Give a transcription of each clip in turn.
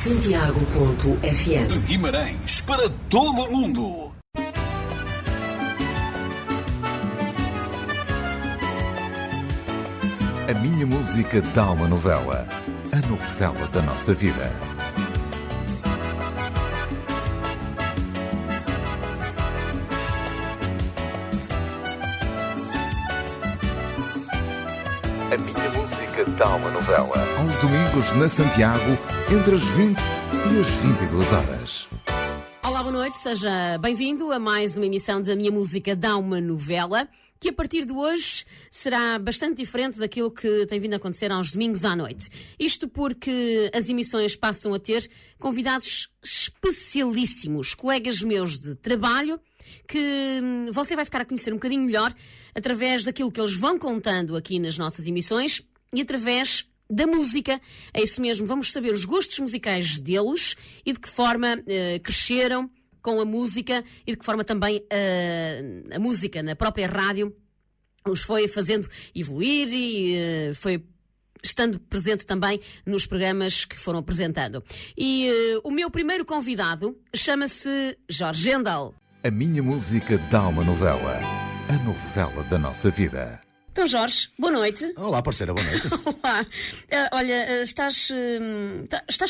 Santiago.fm. De Guimarães para todo o mundo. A minha música dá uma novela. A novela da nossa vida. A minha música dá uma novela. Aos domingos na Santiago, entre as 20 e as 22 horas. Olá, boa noite, seja bem-vindo a mais uma emissão da Minha Música Dá uma Novela, que a partir de hoje será bastante diferente daquilo que tem vindo a acontecer aos domingos à noite. Isto porque as emissões passam a ter convidados especialíssimos, colegas meus de trabalho, que você vai ficar a conhecer um bocadinho melhor através daquilo que eles vão contando aqui nas nossas emissões e através da música. É isso mesmo, vamos saber os gostos musicais deles e de que forma cresceram com a música e de que forma também a música na própria rádio os foi fazendo evoluir e foi estando presente também nos programas que foram apresentando. E o meu primeiro convidado chama-se Jorge Gendel. A minha música dá uma novela. A novela da nossa vida. Então, Jorge, boa noite. Olá, parceira, boa noite. Olá. Olha, estás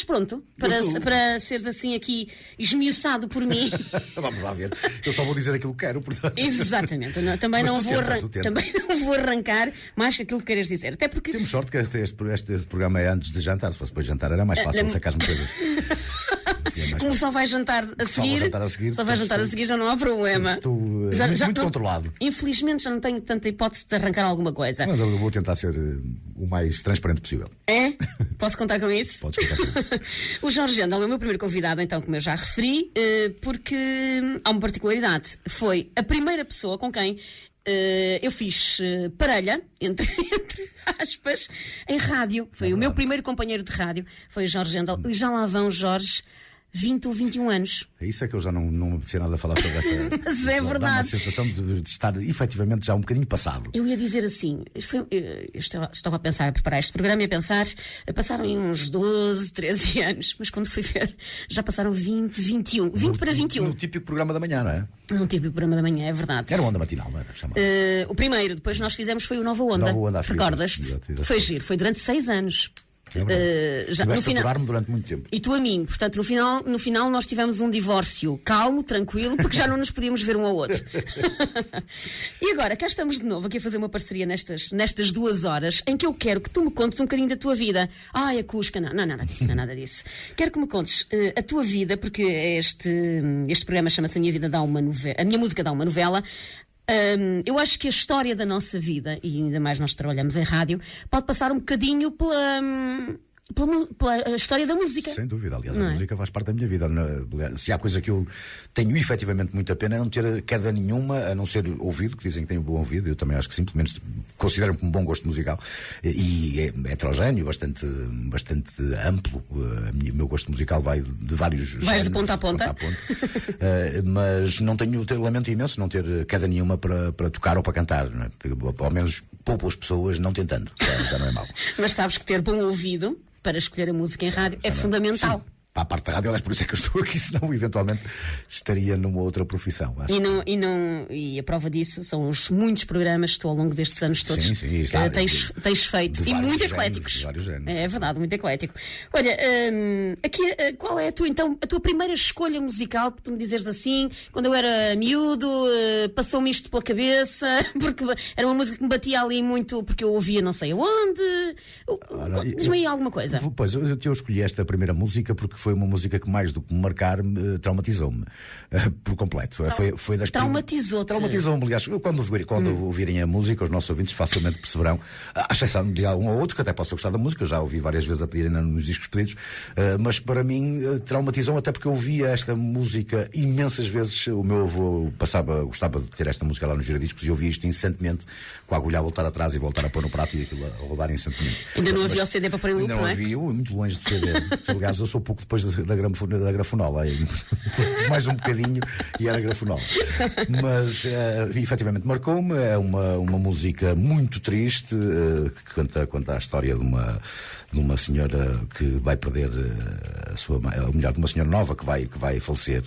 pronto para seres assim aqui esmiuçado por mim? Vamos lá ver. Eu só vou dizer aquilo que quero, portanto. Exatamente. Também não vou arrancar mais que aquilo que queres dizer. Até porque... Temos sorte que este programa é antes de jantar. Se fosse depois de jantar era mais fácil sacar-me coisas. Sim, como só vai jantar a seguir, já não há problema. Estou muito controlado. Infelizmente já não tenho tanta hipótese de arrancar alguma coisa. Mas eu vou tentar ser o mais transparente possível. É? Posso contar com isso? Podes contar com isso. O Jorge Gendel é o meu primeiro convidado, então, como eu já referi, porque há uma particularidade. Foi a primeira pessoa com quem eu fiz parelha, entre aspas, em rádio. Foi o meu primeiro companheiro de rádio, foi o Jorge Gendel. E já lá vão, Jorge, 20 ou 21 anos. É isso é que eu já não me apetecia nada a falar sobre essa. Mas é verdade. Dá uma sensação de estar efetivamente já um bocadinho passado. Eu ia dizer assim, eu estava a pensar, a preparar este programa e a pensar, passaram aí uns 12, 13 anos, mas quando fui ver, já passaram 20, 21. 20 para 21. No típico programa da manhã, não é? No típico programa da manhã, é verdade. Era o Onda Matinal, não era? O primeiro, depois nós fizemos foi o Nova Onda. Nova Onda, recordas-te? Exato. Foi giro, foi durante 6 anos. Tiveste a aturar-me durante muito tempo. E tu a mim, portanto no final nós tivemos um divórcio calmo, tranquilo, porque já não nos podíamos ver um ao outro. E agora, cá estamos de novo aqui a fazer uma parceria nestas 2 horas em que eu quero que tu me contes um bocadinho da tua vida. Ai, a Cusca, não, nada disso. Quero que me contes a tua vida, porque este programa chama-se A Minha Música Dá uma Novela. Eu acho que a história da nossa vida, e ainda mais nós trabalhamos em rádio, pode passar um bocadinho pela história da música. Sem dúvida, aliás, a música faz parte da minha vida. Se há coisa que eu tenho efetivamente muita pena é não ter queda nenhuma, a não ser ouvido, que dizem que tenho bom ouvido. Eu também acho que sim, pelo menos considero-me com um bom gosto musical e é heterogéneo, bastante amplo. O meu gosto musical vai de vários géneros. Vais de ponta a ponta. Mas lamento imenso não ter queda nenhuma para tocar ou para cantar, não é? Ao menos poupo as pessoas não tentando, já não é mau. Mas sabes que ter bom ouvido para escolher a música em rádio é fundamental. Sim. Para a parte da rádio, aliás, por isso é que eu estou aqui, senão eventualmente estaria numa outra profissão. Acho. E a prova disso são os muitos programas que tu ao longo destes anos todos tens feito. E muito ecléticos. É verdade, muito eclético. Olha, aqui, qual é a tua primeira escolha musical, para tu me dizeres assim, quando eu era miúdo, passou-me isto pela cabeça, porque era uma música que me batia ali muito, porque eu ouvia não sei aonde. Diz-me aí alguma coisa. Pois, eu escolhi esta primeira música porque foi uma música que, mais do que me marcar, traumatizou-me por completo. Foi das Traumatizou-me, aliás. Quando ouvirem a música, os nossos ouvintes facilmente perceberão, à exceção de um ou outro, que até possa gostar da música, eu já ouvi várias vezes a pedirem nos discos pedidos, mas para mim traumatizou-me, até porque eu ouvia esta música imensas vezes. O meu avô gostava de ter esta música lá nos giradiscos e ouvia isto incessantemente, com a agulha a voltar atrás e voltar a pôr no prato e aquilo a rodar incessantemente. Ainda não havia o CD para pôr em loop, não é? Ainda não havia, muito longe de CD. Aliás, eu sou pouco de depois da grafonola. Mais um bocadinho e era grafonola. Mas efetivamente marcou-me. É uma música muito triste, que conta a história de uma senhora que vai perder a sua mãe, ou melhor, de uma senhora nova que vai falecer.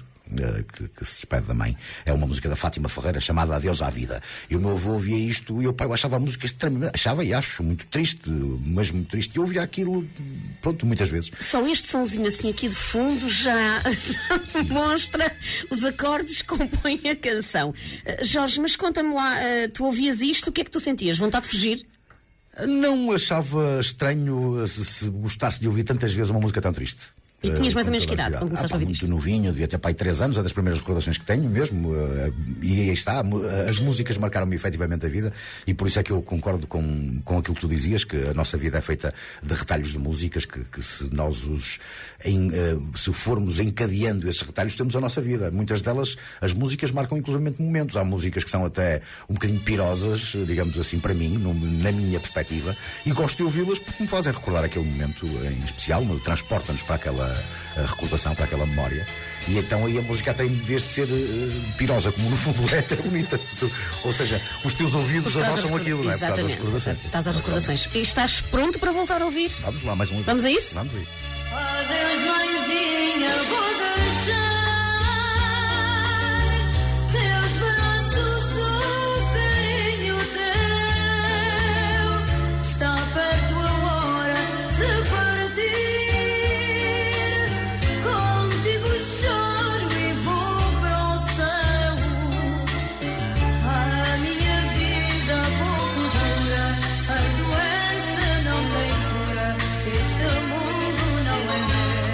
Que se despede da mãe. É uma música da Fátima Ferreira chamada Adeus à Vida. E o meu avô ouvia isto e eu achava a música extremamente, achava e acho muito triste, mas muito triste. E eu ouvia aquilo, pronto, muitas vezes. Só este somzinho assim aqui de fundo já demonstra os acordes que compõem a canção. Jorge, mas conta-me lá, tu ouvias isto, o que é que tu sentias? Vontade de fugir? Não achava estranho se gostasse de ouvir tantas vezes uma música tão triste. E tinhas mais ou menos que idade quando começaste a ouvir isto? Muito novinho, devia ter pai 3 anos, é das primeiras recordações que tenho mesmo. E aí está, as músicas marcaram-me efetivamente a vida, e por isso é que eu concordo com aquilo que tu dizias, que a nossa vida é feita de retalhos de músicas, que se nós se formos encadeando esses retalhos, temos a nossa vida. Muitas delas, as músicas marcam inclusivamente momentos. Há músicas que são até um bocadinho pirosas, digamos assim, para mim, na minha perspectiva, e gosto de ouvi-las porque me fazem recordar aquele momento em especial, transporta-nos para aquela recordação, para aquela memória. E então aí a música até, em vez de ser pirosa, como no fundo é, até bonita. Ou seja, os teus ouvidos adoçam aquilo, não é? Exatamente. Estás às recordações. E estás pronto para voltar a ouvir? Vamos lá, mais um. Vamos a isso? Vamos a isso. Adeus, mãezinha, vou deixar teus braços, o carinho teu. Está perto a hora de partir. Contigo choro e vou para o céu. A minha vida pouco dura, a doença não tem cura. Este mundo não é meu.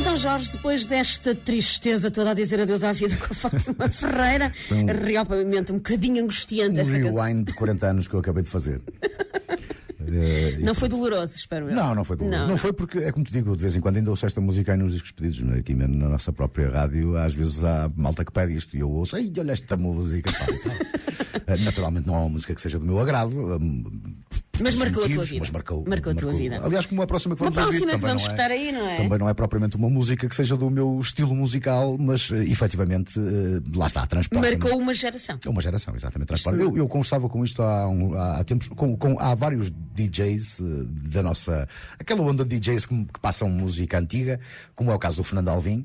Então, Jorge, depois desta tristeza toda a dizer adeus à vida com a Fátima Ferreira, realmente um bocadinho angustiante esta canção. rewind de 40 anos que eu acabei de fazer. Não foi doloroso, espero eu. Não foi doloroso. Não foi porque, é como te digo, de vez em quando ainda ouço esta música aí nos discos pedidos, né? Aqui na nossa própria rádio, às vezes há malta que pede isto e eu ouço, ei, olha esta música. Naturalmente não é uma música que seja do meu agrado. Mas marcou motivos, a tua vida. Mas marcou a tua vida. Aliás, como a próxima que vamos ouvir, que vamos escutar aí, não é? Também não é propriamente uma música que seja do meu estilo musical, mas efetivamente, lá está, transporta. Marcou uma geração. Uma geração, exatamente. Transporta. Eu conversava com isto há tempos, há vários DJs da nossa. Aquela onda de DJs que passam música antiga, como é o caso do Fernando Alvim,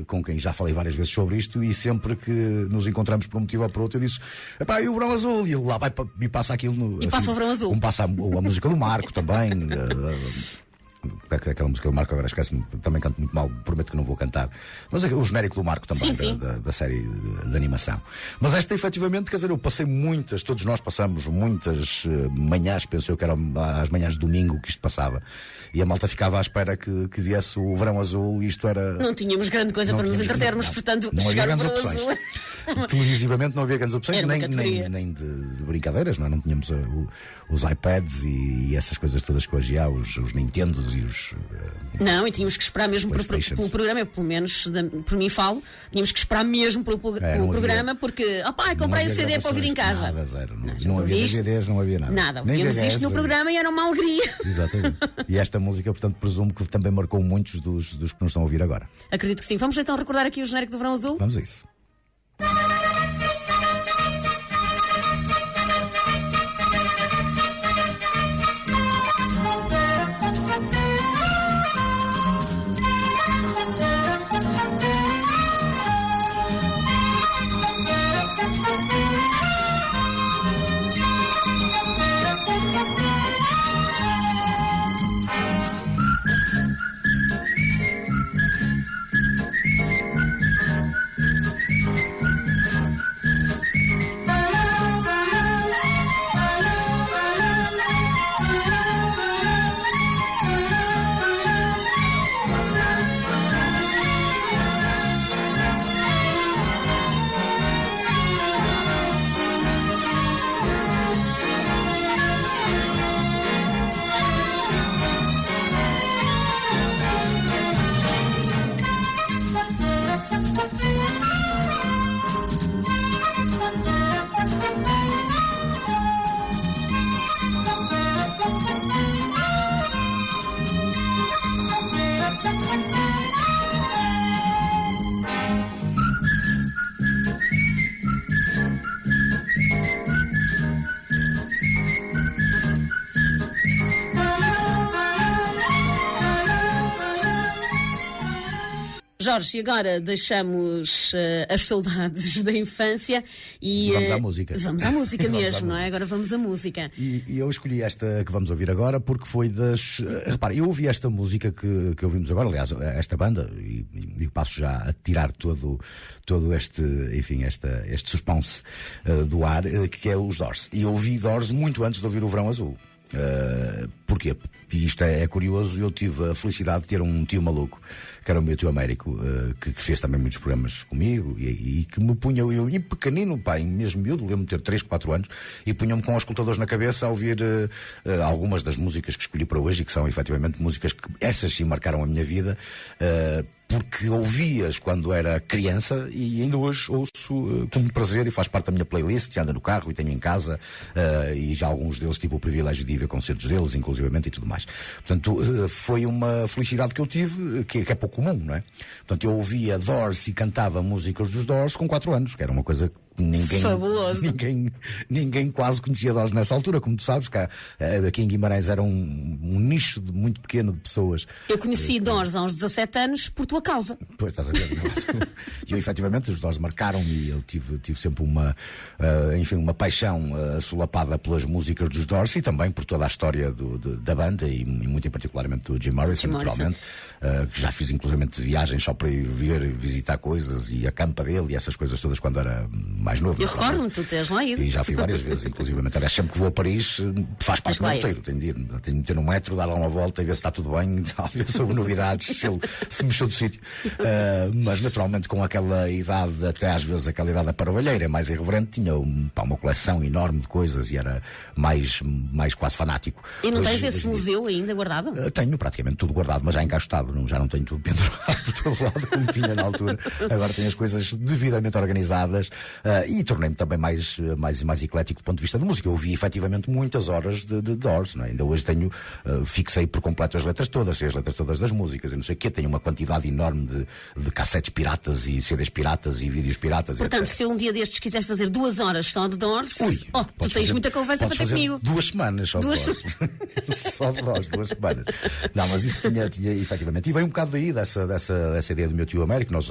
com quem já falei várias vezes sobre isto, e sempre que nos encontramos por um motivo ou por outro, eu disse: epá, e o Verão Azul? E ele lá vai e passa aquilo no. E assim, passa o Verão Azul. Como passa a música do Marco também. Aquela música do Marco, agora esquece-me, também canto muito mal, prometo que não vou cantar. Mas o genérico do Marco também, sim. Da série de animação. Mas esta, efetivamente, quer dizer, eu passei todos nós passamos muitas manhãs, penso eu que eram as manhãs de domingo que isto passava. E a malta ficava à espera que viesse o Verão Azul e isto era. Não tínhamos grande coisa para nos entretermos, portanto, não chegar havia o grandes Verão opções. Azul. Televisivamente não havia grandes opções, nem de brincadeiras, não é? Não tínhamos os iPads e essas coisas todas que hoje há, os Nintendos e os. Não, e tínhamos que esperar mesmo pelo programa, eu, pelo menos por mim falo, tínhamos que esperar mesmo pelo programa, porque comprei o CD para ouvir em casa. Nada, zero. Não havia DVDs, não havia nada. Nada, víamos isto no programa e era uma alegria. Exatamente. E esta música, portanto, presumo que também marcou muitos dos que nos estão a ouvir agora. Acredito que sim. Vamos então recordar aqui o genérico do Verão Azul? Vamos a isso. Jorge, e agora deixamos as saudades da infância e vamos à música. Vamos à música mesmo, não é? Agora vamos à música. E eu escolhi esta que vamos ouvir agora porque foi das. Repara, eu ouvi esta música que ouvimos agora, aliás, esta banda, e passo já a tirar todo este, enfim, este suspense do ar, que é os Doors. E eu ouvi Doors muito antes de ouvir o Verão Azul. Porquê? E isto é curioso, eu tive a felicidade de ter um tio maluco, que era o meu tio Américo, que fez também muitos programas comigo e que me punha, eu em pequenino, mesmo miúdo, lembro-me de ter 3, 4 anos, e punha-me com os escutadores na cabeça a ouvir algumas das músicas que escolhi para hoje, e que são efetivamente músicas que essas sim marcaram a minha vida, porque ouvias quando era criança e ainda hoje ouço com prazer e faz parte da minha playlist, anda no carro e tenho em casa, e já alguns deles tive o privilégio de ir ver concertos deles, inclusivamente, e tudo mais. Portanto, foi uma felicidade que eu tive, que é pouco comum, não é? Portanto, eu ouvia Doors e cantava músicas dos Doors com 4 anos, que era uma coisa que ninguém quase conhecia Doors nessa altura, como tu sabes, aqui em Guimarães era um nicho muito pequeno de pessoas. Eu conheci Doors aos 17 anos por tua causa. Pois, estás a ver. E eu, efetivamente, os Doors marcaram-me e eu tive sempre uma paixão solapada pelas músicas dos Doors e também por toda a história da banda e muito em particularmente do Jim Morrison, naturalmente, que já fiz inclusivamente viagens só para ir visitar coisas e a campa dele e essas coisas todas quando era mais novo. Eu recordo-me, tu tens lá ido. E já fui várias vezes, inclusivamente. Aliás, sempre que vou a Paris, faz parte do meu roteiro. Tenho de ter no metro, dar lá uma volta e ver se está tudo bem, ver se houve novidades, se ele se mexeu do sítio. Mas naturalmente com aquela idade, até às vezes aquela idade da parvalheira, mais irreverente, tinha uma coleção enorme de coisas e era mais quase fanático. E não tens esse museu ainda guardado? Tenho praticamente tudo guardado, mas já encastado, já não tenho tudo pendurado por todo lado como tinha na altura. Agora tenho as coisas devidamente organizadas e tornei-me também mais eclético do ponto de vista da música. Eu ouvi efetivamente muitas horas de Doors, não é? Ainda hoje fixei por completo as letras todas, sei as letras todas das músicas e não sei o quê. Tenho uma quantidade enorme de cassetes piratas e CDs piratas e vídeos piratas. Portanto, etc. se eu um dia destes quiseres fazer 2 horas só de Doors, tu tens muita conversa para ter comigo. 2 semanas só de Doors. Só de Doors, 2 semanas. Não, mas isso tinha efetivamente. E veio um bocado daí dessa ideia do meu tio Américo. Nós,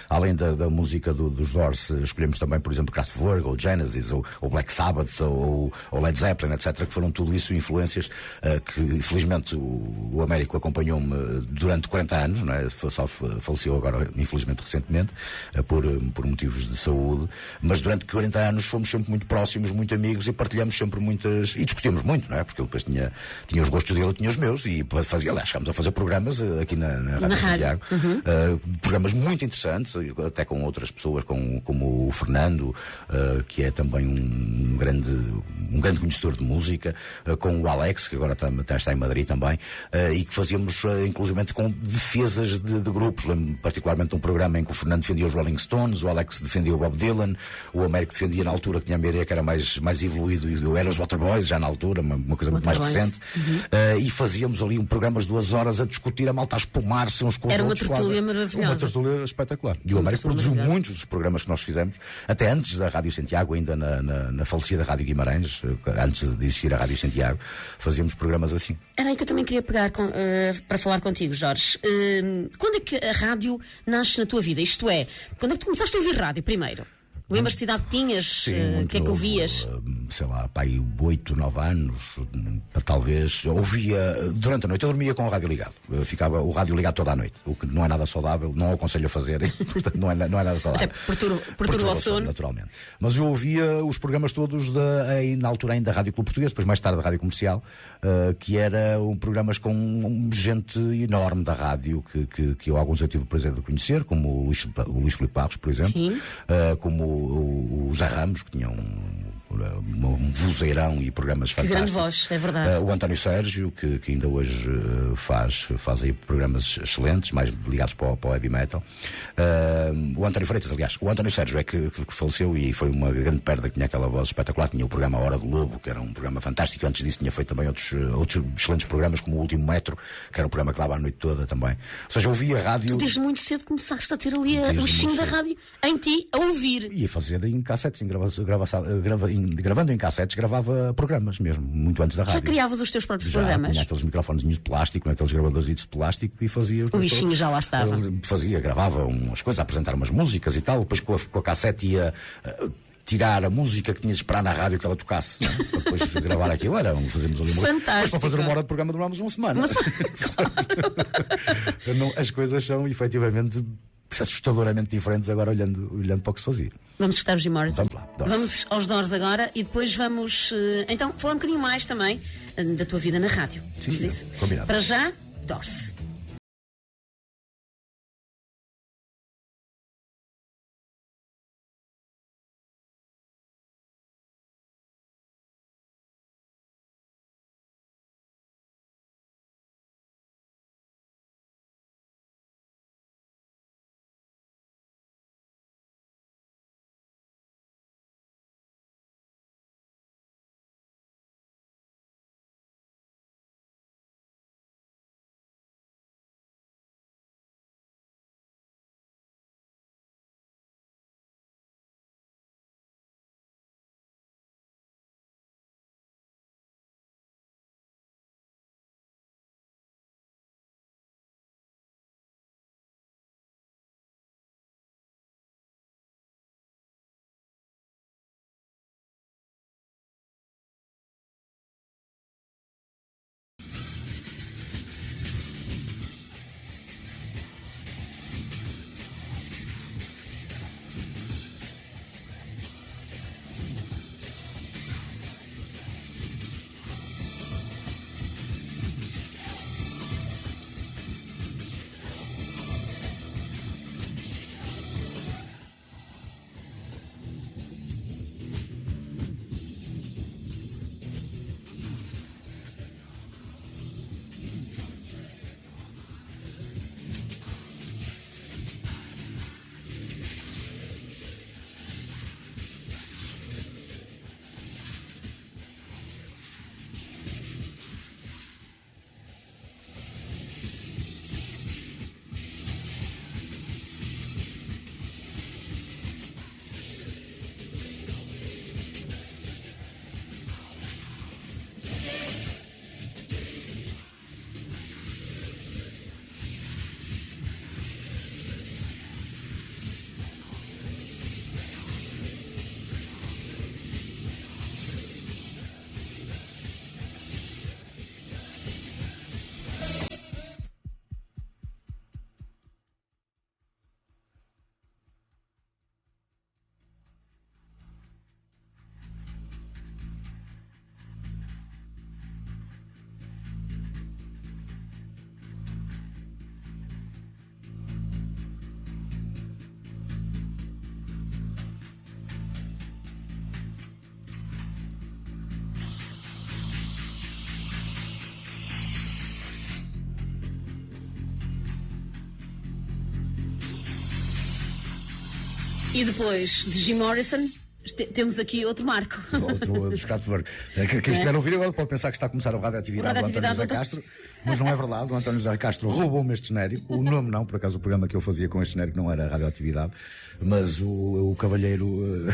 além da música dos Doors, escolhemos também, por exemplo, Kraftwerk, ou Genesis, ou Black Sabbath, ou Led Zeppelin, etc., que foram tudo isso influências que, infelizmente, o Américo acompanhou-me durante 40 anos, não é? Só faleceu agora, infelizmente, recentemente, por motivos de saúde, mas durante 40 anos fomos sempre muito próximos, muito amigos e partilhamos sempre muitas, e discutimos muito, não é? Porque ele depois tinha os gostos dele, eu tinha os meus, e aliás, chegámos a fazer programas aqui na Rádio Santiago, programas muito interessantes, até com outras pessoas, como o Fernando, que é também um grande conhecedor de música, com o Alex, que agora está em Madrid também, e que fazíamos inclusivamente com defesas de grupos. Lembro particularmente um programa em que o Fernando defendia os Rolling Stones, o Alex defendia o Bob Dylan, o Américo defendia na altura, que tinha a minha ideia que era mais evoluído, e era os Waterboys já na altura, uma coisa muito mais recente, e fazíamos ali programas de 2 horas a discutir, a malta a espumar-se uns com os outros. Era uma tertúlia maravilhosa. Uma tertúlia espetacular. E o Américo produziu muitos dos programas que nós fizemos, até antes da Rádio Santiago, ainda na falecida Rádio Guimarães, antes de existir a Rádio Santiago, fazíamos programas assim. Era aí que eu também queria pegar para falar contigo, Jorge. Quando é que a rádio nasce na tua vida? Isto é, quando é que tu começaste a ouvir rádio primeiro? Lembras-te de idade que tinhas? O que é que ouvias? Sei lá, pai, 8, 9 anos, talvez. Ouvia durante a noite, eu dormia com o rádio ligado. Ficava o rádio ligado toda a noite, o que não é nada saudável, não aconselho a fazer, portanto não é nada saudável. Até perturba o sono. Naturalmente. Mas eu ouvia os programas todos na altura ainda da Rádio Clube Português, depois mais tarde da Rádio Comercial, que era programas com gente enorme da rádio, que alguns eu tive o prazer de conhecer, como o Luís Filipe Barros, por exemplo, como o Zé Ramos, que tinha um vozeirão e programas fantásticos. Que grande voz, é verdade. O António Sérgio, que ainda hoje faz aí programas excelentes, mais ligados para o heavy metal. O António Freitas, aliás, o António Sérgio é que faleceu e foi uma grande perda, que tinha aquela voz espetacular. Tinha o programa Hora do Lobo, que era um programa fantástico. Antes disso tinha feito também outros excelentes programas, como o Último Metro, que era um programa que dava a noite toda também. Ou seja, eu ouvia rádio. Tu desde muito cedo começaste a ter ali o bichinho da rádio em ti, a ouvir. E a fazer em cassetes, gravando em cassetes, gravava programas mesmo, muito antes da rádio. Já criavas os teus próprios programas? Tinha aqueles microfones de plástico, aqueles gravadores de plástico, e fazia o bichinho já lá estava. Gravava umas coisas, a apresentar umas músicas e tal, depois com a cassete ia tirar a música que tinha de esperar na rádio que ela tocasse, para depois gravar aquilo. Fazíamos ali fantástico. Para fazer 1 hora de programa demorámos uma semana. As coisas são efetivamente assustadoramente diferentes agora olhando para o que se fazia. Vamos escutar os Jim Morrison. Vamos lá, Doors. Vamos aos Doors agora e depois vamos então falar um bocadinho mais também da tua vida na rádio. Sim, combinado. Para já, Doors. E depois de Jim Morrison, temos aqui outro marco. Outro dos Kraftwerk. Quem estiver a ouvir agora pode pensar que está a começar a radioatividade do António José Castro, mas não é verdade. O António José Castro roubou-me este genérico. O nome não, por acaso o programa que eu fazia com este genérico não era radioatividade, mas o cavalheiro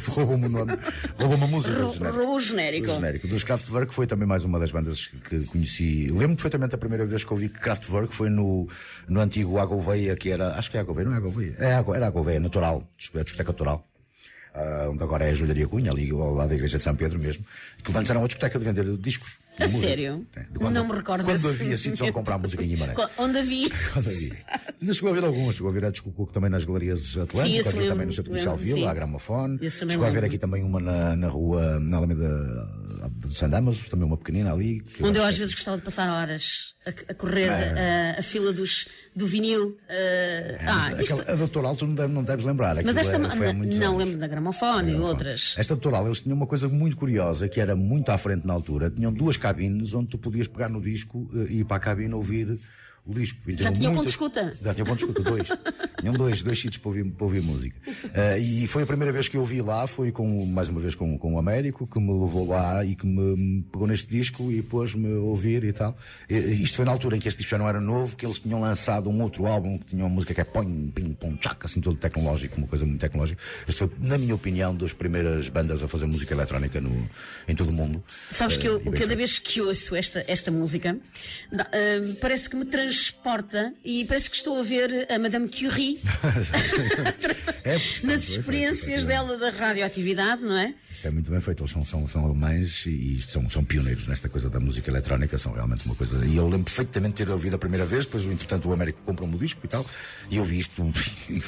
roubou-me o nome, roubou-me a música do genérico. Roubou o genérico. O genérico dos Kraftwerk foi também mais uma das bandas que conheci. Lembro-me perfeitamente a primeira vez que ouvi Kraftwerk foi no antigo Gouveia, que era, acho que é a Gouveia, não é a Gouveia? Era a Gouveia, natural, a discoteca natural. Onde agora é a Júlia Cunha, ali ao lado da igreja de São Pedro mesmo, que antes era uma discoteca de vender discos. A sério? Não me recordo. Quando havia sítios onde comprar música em Guimarães. Onde havia? Ainda chegou a ver alguns, chegou a ver a Disco Cook também nas galerias Atlânticas, havia também no Centro Comercial Vila, a Gramofone. Chegou a ver aqui também uma na rua, na Alameda de San Damaso, também uma pequenina ali. Onde eu às vezes gostava de passar horas a correr a fila do vinil. A Doutoral tu não deves lembrar. Mas esta não lembro da Gramofone e outras. Esta Doutoral, eles tinham uma coisa muito curiosa, que era muito à frente na altura, tinham duas cabines onde tu podias pegar no disco e ir para a cabine ouvir o disco. Já tinha ponto de escuta? Já tinha ponto de escuta, dois. Tinham dois sítios para ouvir música. E foi a primeira vez que eu vi lá, foi mais uma vez com o Américo, que me levou lá e que me pegou neste disco e pôs-me a ouvir e tal. Isto foi na altura em que este disco já não era novo, que eles tinham lançado um outro álbum que tinha uma música que é põe, pim, pom, tchac, assim todo tecnológico, uma coisa muito tecnológica. Este foi, na minha opinião, das primeiras bandas a fazer música eletrónica em todo o mundo. Sabes que cada vez que ouço esta música, parece que me transporta e parece que estou a ver a Madame Curie nas experiências dela da radioatividade, não é? Isto é muito bem feito, eles são alemães e são pioneiros nesta coisa da música eletrónica, são realmente uma coisa. E eu lembro perfeitamente de ter ouvido a primeira vez, depois entretanto o Américo comprou-me o disco e tal, e eu vi isto.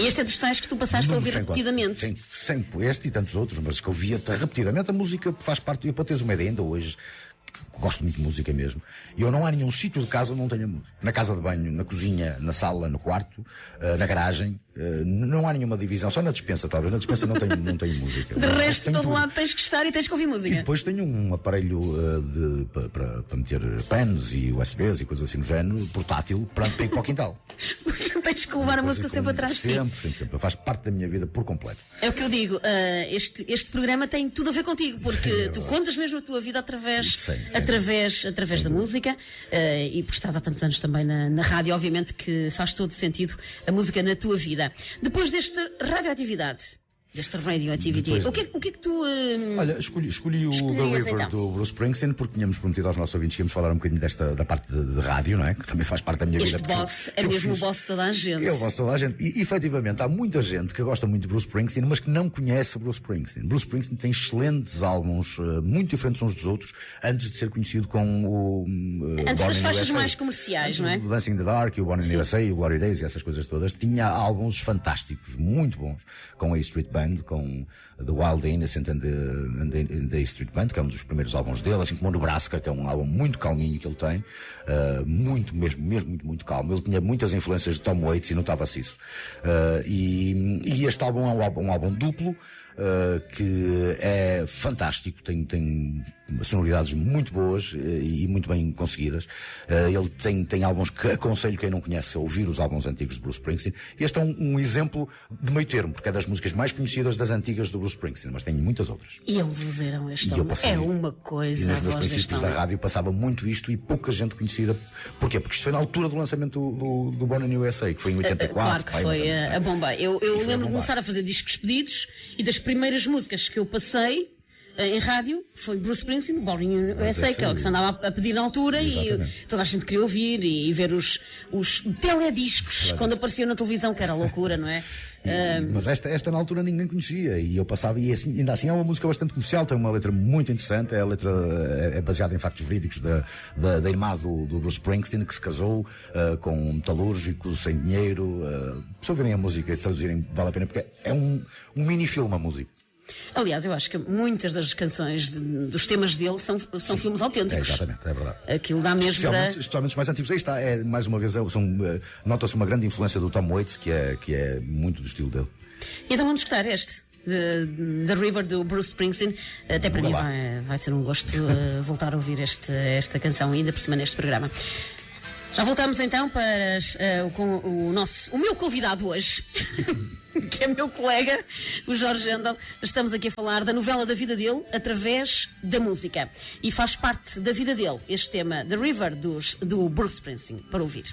Este é dos tais que tu passaste a ouvir repetidamente. Sempre este e tantos outros, mas que eu via repetidamente. A música faz parte, para teres uma ideia, ainda hoje. Gosto muito de música mesmo. E eu não há nenhum sítio de casa onde não tenha música. Na casa de banho, na cozinha, na sala, no quarto, na garagem. Não há nenhuma divisão. Só na despensa, talvez. Na despensa não tenho música. De resto, todo lado tens que estar e tens que ouvir música. E depois tenho um aparelho para meter pens e USBs e coisas assim no género, portátil, para ir para o quintal. Tens que levar a música sempre atrás de ti. Sempre. Faz parte da minha vida por completo. É o que eu digo. Este programa tem tudo a ver contigo, porque tu contas mesmo a tua vida através da música, e por estás há tantos anos também na rádio, obviamente que faz todo sentido a música na tua vida. Depois desta radioatividade, desta radioactivity, o que é que tu... Olha, escolhi o The River então, do Bruce Springsteen, porque tínhamos prometido aos nossos ouvintes que íamos falar um bocadinho da parte de rádio, não é? Que também faz parte da minha vida. Este boss é mesmo o boss de toda a gente. É o boss de toda a gente. E efetivamente há muita gente que gosta muito de Bruce Springsteen, mas que não conhece o Bruce Springsteen. Bruce Springsteen tem excelentes álbuns, muito diferentes uns dos outros, antes de ser conhecido com o antes das faixas mais comerciais, não é? O Dancing in the Dark, o Born in the USA, o Glory Days e essas coisas todas. Tinha álbuns fantásticos, muito bons, com a E Street Band, com The Wild Innocent and the E Street Band, que é um dos primeiros álbuns dele, assim como o Nebraska, que é um álbum muito calminho que ele tem, muito muito calmo. Ele tinha muitas influências de Tom Waits e notava-se isso. E este álbum é um álbum duplo, que é fantástico, tem sonoridades muito boas e muito bem conseguidas. Ele tem álbuns que aconselho quem não conhece a ouvir os álbuns antigos de Bruce Springsteen. Este é um exemplo de meio termo, porque é das músicas mais conhecidas das antigas do Bruce Springsteen, mas tem muitas outras. E é um vozeirão este homem. É uma coisa. E nos meus princípios da rádio passava muito isto e pouca gente conhecida. Porquê? Porque isto foi na altura do lançamento do Born in the USA, que foi em 84. Claro que foi a bomba. Eu lembro de começar a fazer discos pedidos e das primeiras músicas que eu passei em rádio foi Bruce Springsteen, Born in the USA, que é o que se andava a pedir na altura. Exatamente. E toda a gente queria ouvir e ver os telediscos quando apareciam na televisão, que era loucura, não é? Mas esta na altura ninguém conhecia e eu passava, e assim, ainda assim é uma música bastante comercial, tem uma letra muito interessante, a letra é baseada em factos verídicos da irmã do Bruce Springsteen, que se casou com um metalúrgico, sem dinheiro. Se ouvirem a música e traduzirem, vale a pena, porque é um mini-filme a música. Aliás, eu acho que muitas das canções dos temas dele são filmes autênticos. Exatamente, é verdade. Aquilo dá mesmo especialmente os mais antigos. Aí está, mais uma vez, nota-se uma grande influência do Tom Waits, que é muito do estilo dele. Então vamos escutar este, The River, do Bruce Springsteen. Até para mim vai ser um gosto voltar a ouvir esta canção, ainda por cima neste programa. Já voltamos então para o meu convidado hoje, que é meu colega, o Jorge Gendel. Estamos aqui a falar da novela da vida dele através da música. E faz parte da vida dele este tema, The River, do Bruce Springsteen, para ouvir.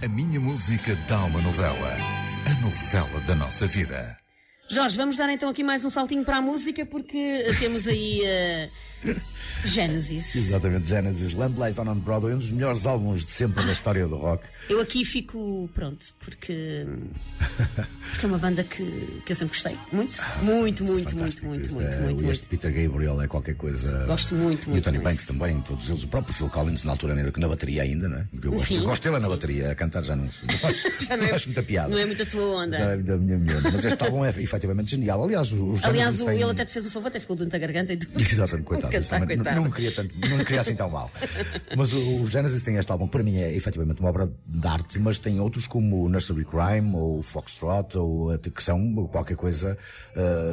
A minha música dá uma novela. A novela da nossa vida. Jorge, vamos dar então aqui mais um saltinho para a música, porque temos aí Genesis. Exatamente, Genesis. Lamb Lies Down on Broadway, um dos melhores álbuns de sempre da história do rock. Eu aqui fico, pronto, porque é uma banda que eu sempre gostei. Muito. Este Peter Gabriel é qualquer coisa. Gosto muito. E o Tony Banks também, todos eles. O próprio Phil Collins, na altura, na bateria ainda, não é? Eu gosto dele na bateria, a cantar já não acho muita piada. Não é muito a tua onda. Não é da minha onda. Mas este álbum é efetivamente genial. Aliás, ele até te fez um favor, até ficou dentro da garganta e tudo. Exatamente, coitado. Não queria assim tão mal. Mas o Genesis tem este álbum, para mim é efetivamente uma obra de arte, mas tem outros como o Nursery Crime, ou o Foxtrot, ou que são qualquer coisa,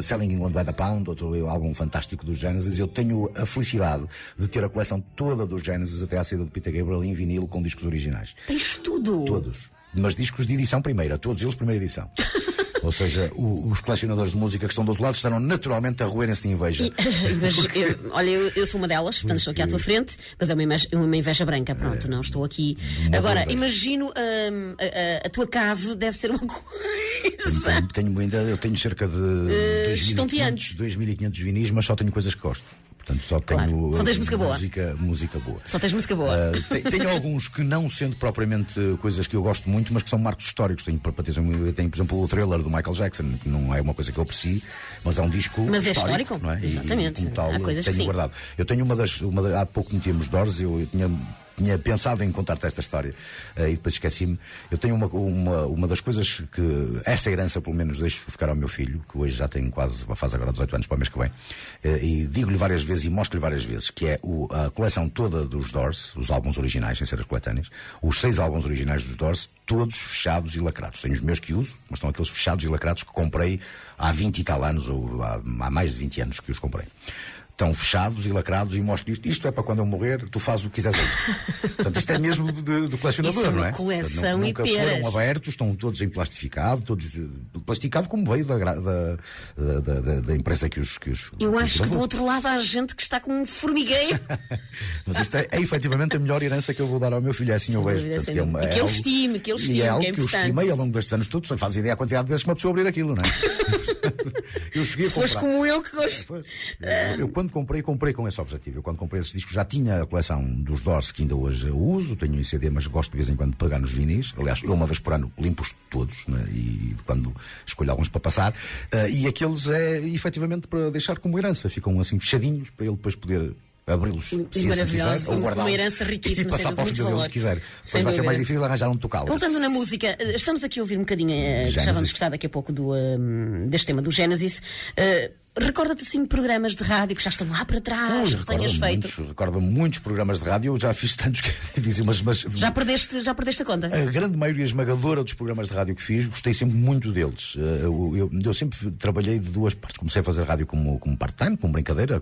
Selling England by the Pound, outro álbum fantástico do Genesis. Eu tenho a felicidade de ter a coleção toda do Genesis até à saída de Peter Gabriel em vinil com discos originais. Tens tudo? Todos. Mas discos de edição primeira, todos eles primeira edição. Ou seja, os colecionadores de música que estão do outro lado estarão naturalmente a roerem-se de inveja. Olha, eu sou uma delas, portanto estou aqui à tua frente, mas é uma inveja branca, pronto, não estou aqui. Agora, imagino a tua cave deve ser uma coisa. Eu tenho cerca de 2.500 vinis, mas só tenho coisas que gosto. Portanto, só tenho só tens música boa. Música boa. Só tens música boa. Tenho alguns que não sendo propriamente coisas que eu gosto muito, mas que são marcos históricos. Tenho, por exemplo, o Thriller do Michael Jackson, que não é uma coisa que eu aprecio, mas é um disco histórico, não é? Exatamente. E como tal, há coisas tenho guardado. Eu tenho há pouco metíamos Doors, eu tinha pensado em contar-te esta história e depois esqueci-me. Eu tenho uma das coisas que essa herança pelo menos deixo ficar ao meu filho, que hoje já tem faz agora 18 anos para o mês que vem, e digo-lhe várias vezes e mostro-lhe várias vezes que é a coleção toda dos Doors, os álbuns originais, sem ser as coletâneas, os 6 álbuns originais dos Doors, todos fechados e lacrados. Tenho os meus que uso, mas estão aqueles fechados e lacrados que comprei há 20 e tal anos, ou há mais de 20 anos que os comprei. Estão fechados e lacrados e mostro isto. Isto é para quando eu morrer, tu fazes o que quiseres a isto. Portanto, isto é mesmo do colecionador, isso não é? Coleção nunca e foram abertos, estão todos em plastificado, plasticado como veio da empresa que os Eu acho que gravou. do outro lado há gente que está com um formigueiro. Mas isto é efetivamente a melhor herança que eu vou dar ao meu filho. É assim eu vejo. Portanto, que ele estime, que é algo que é que eu estimei ao longo destes anos todos. Não faz ideia a quantidade de vezes que uma pessoa abrir aquilo, não é? Eu cheguei a comprar. Se fosse como eu que gosto. Eu quando comprei com esse objetivo. Eu quando comprei esse disco já tinha a coleção dos Doors, que ainda hoje eu uso, tenho em CD, mas gosto de vez em quando de pegar nos vinis. Aliás, eu uma vez por ano limpo-os todos, né? E quando escolho alguns para passar, e aqueles é efetivamente para deixar como herança, ficam assim fechadinhos para ele depois poder abri-los se quiser, ou guardá-los. Uma herança riquíssima, e passar para o filho dele se quiser. Depois vai ser mais difícil arranjar um tocá-lo. Voltando na música, estamos aqui a ouvir um bocadinho, já vamos gostar daqui a pouco deste tema do Genesis. Recorda-te assim programas de rádio que já estão lá para trás, que tenhas feito? Recordo muitos programas de rádio, eu já fiz tantos que difícil, mas já perdeste a conta? A grande maioria esmagadora dos programas de rádio que fiz, gostei sempre muito deles. Eu sempre trabalhei de duas partes. Comecei a fazer rádio como part-time, como brincadeira,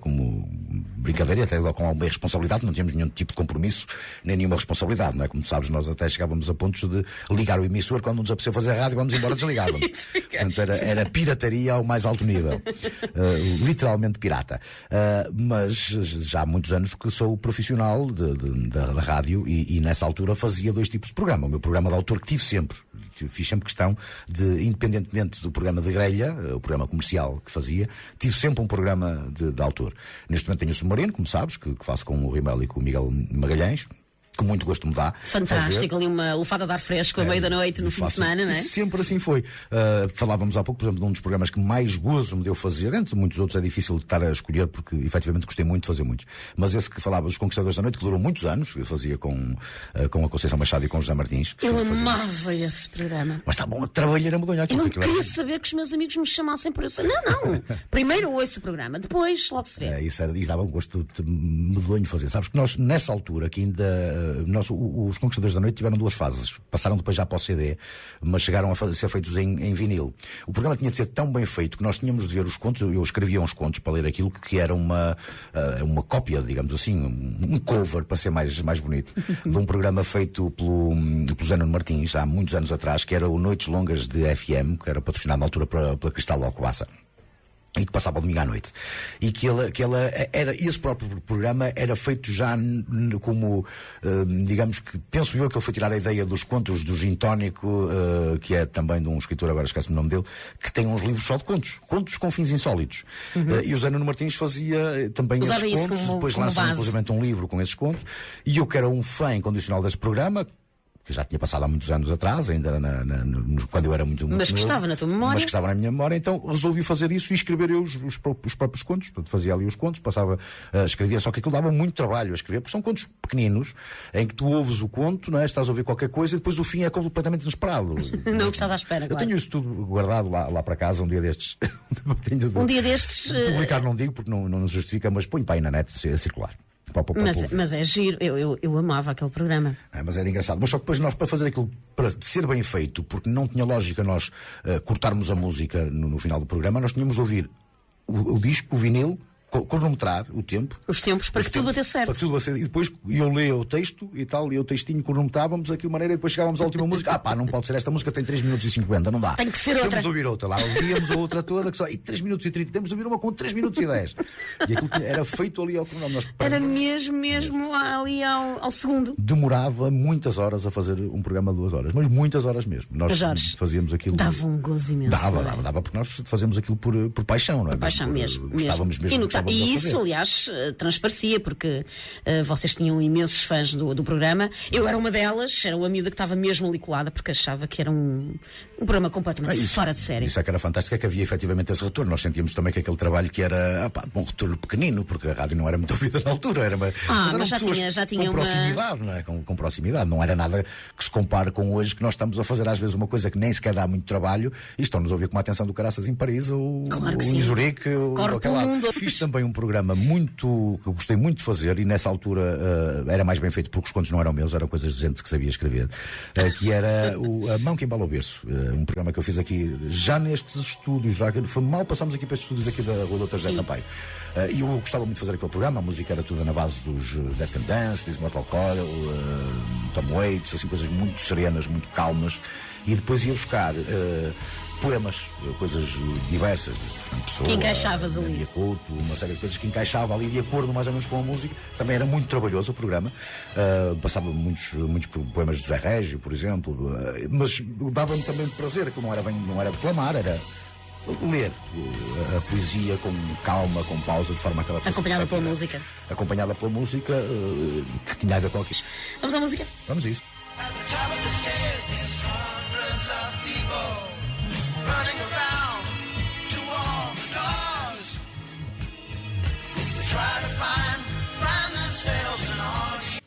até com alguma responsabilidade, não tínhamos nenhum tipo de compromisso, nem nenhuma responsabilidade, não é? Como sabes, nós até chegávamos a pontos de ligar o emissor quando nos apeteceu fazer rádio, vamos embora, desligávamos. Portanto, era pirataria ao mais alto nível. Literalmente pirata. Mas já há muitos anos que sou profissional da rádio e nessa altura fazia 2 tipos de programa. O meu programa de autor que tive sempre. Fiz sempre questão de, independentemente do programa de grelha, o programa comercial que fazia, tive sempre um programa de autor. Neste momento tenho o Submarino, como sabes, que faço com o Rimel e com o Miguel Magalhães, que muito gosto me dá. Fantástico, ali uma lufada de ar fresco à meia da noite, no fim de semana, não é? Sempre assim foi. Falávamos há pouco, por exemplo, de um dos programas que mais gozo me deu fazer, entre muitos outros é difícil de estar a escolher, porque efetivamente gostei muito de fazer muitos. Mas esse que falava dos Conquistadores da Noite, que durou muitos anos, eu fazia com a Conceição Machado e com o José Martins. Eu amava esse programa. Mas está bom, a trabalheira medonha. Eu não queria saber que os meus amigos me chamassem por isso. Não. Primeiro ouço o programa, depois logo se vê. Isso dava um gosto medonho fazer. Sabes que nós, nessa altura, que ainda os Conquistadores da Noite tiveram 2 fases. Passaram depois já para o CD, mas chegaram a ser feitos em vinil. O programa tinha de ser tão bem feito que nós tínhamos de ver os contos. Eu escrevia uns contos para ler aquilo, que era uma cópia, digamos assim, um cover, para ser mais bonito, de um programa feito pelo Zé Nuno Martins, há muitos anos atrás, que era o Noites Longas de FM, que era patrocinado na altura pela Cristal de Alcobaça. E que passava ao domingo à noite. E que esse próprio programa era feito já como, digamos que, penso eu que ele foi tirar a ideia dos contos do Gin Tónico, que é também de um escritor, agora esquece-me o nome dele, que tem uns livros só de contos com fins insólitos. E o Zé Nuno Martins fazia também esses contos, depois lançou inclusive um livro com esses contos, e eu que era um fã incondicional desse programa, que já tinha passado há muitos anos atrás, ainda quando eu era muito mas que estava na tua memória. Mas que estava na minha memória, então resolvi fazer isso e escrever eu os próprios contos. Portanto, fazia ali os contos, escrevia, só que aquilo dava muito trabalho a escrever, porque são contos pequeninos, em que tu ouves o conto, não é? Estás a ouvir qualquer coisa e depois o fim é completamente inesperado. Não que estás à espera, Eu tenho isso tudo guardado lá para casa, um dia destes. Um dia destes... Publicar não digo, porque não justifica, mas ponho para aí na net a circular. Mas é giro, eu amava aquele programa. Mas era engraçado. Mas só que depois nós, para fazer aquilo, para ser bem feito, porque não tinha lógica nós cortarmos a música no final do programa, nós tínhamos de ouvir o disco, o vinil, cronometrar o tempo. Os tempos, para que tudo batesse certo. Para que tudo batesse, e depois eu leio o texto e tal, e o textinho cronometrávamos aquilo de maneira, e depois chegávamos à última música. Não pode ser esta música, tem 3 minutos e 50, não dá. Tem que ser outra. Temos de ouvir outra. Lá ouvíamos a outra toda, que só, e 3 minutos e 30, temos de ouvir uma com 3 minutos e 10. E aquilo era feito ali ao cronómetro. Era mesmo ali ao segundo. Demorava muitas horas a fazer um programa de 2 horas, mas muitas horas mesmo. Nós fazíamos aquilo. Dava um gozo imenso. Dava, porque nós fazíamos aquilo por paixão, não é? Por paixão mesmo. Gostávamos mesmo. E isso, aliás, transparecia, porque vocês tinham imensos fãs do programa. Eu era uma delas, era uma miúda que estava mesmo ali colada, porque achava que era um programa completamente fora de série. Isso é que era fantástico, é que havia efetivamente esse retorno. Nós sentíamos também que aquele trabalho que era um retorno pequenino, porque a rádio não era muito ouvida na altura, mas já tinha com proximidade, não é? Com proximidade, não era nada que se compare com hoje, que nós estamos a fazer às vezes uma coisa que nem sequer dá muito trabalho e estão-nos a ouvir com uma atenção do caraças em Paris ou em Zurique. Fiz também um programa que eu gostei muito de fazer, e nessa altura era mais bem feito porque os contos não eram meus, eram coisas de gente que sabia escrever, que era A Mão que Embala o Berço, um programa que eu fiz aqui já nestes estúdios, mal passámos aqui para estes estúdios aqui da Rua Dr. José Sampaio. E eu gostava muito de fazer aquele programa, a música era toda na base dos Dead Can Dance, This Mortal Coil, Tom Waits, assim, coisas muito serenas, muito calmas, e depois ia buscar poemas, coisas diversas, que encaixavas ali. Couto, uma série de coisas que encaixava ali de acordo mais ou menos com a música. Também era muito trabalhoso o programa, passava muitos poemas de José Régio, por exemplo, mas dava-me também prazer, que não era declamar, era ler a poesia com calma, com pausa, de forma a que ela acompanhada pela música. Acompanhada pela música, que tinha a ver com aquilo. Vamos à música? Vamos a isso. Running around to all the doors. They try to find themselves an audience.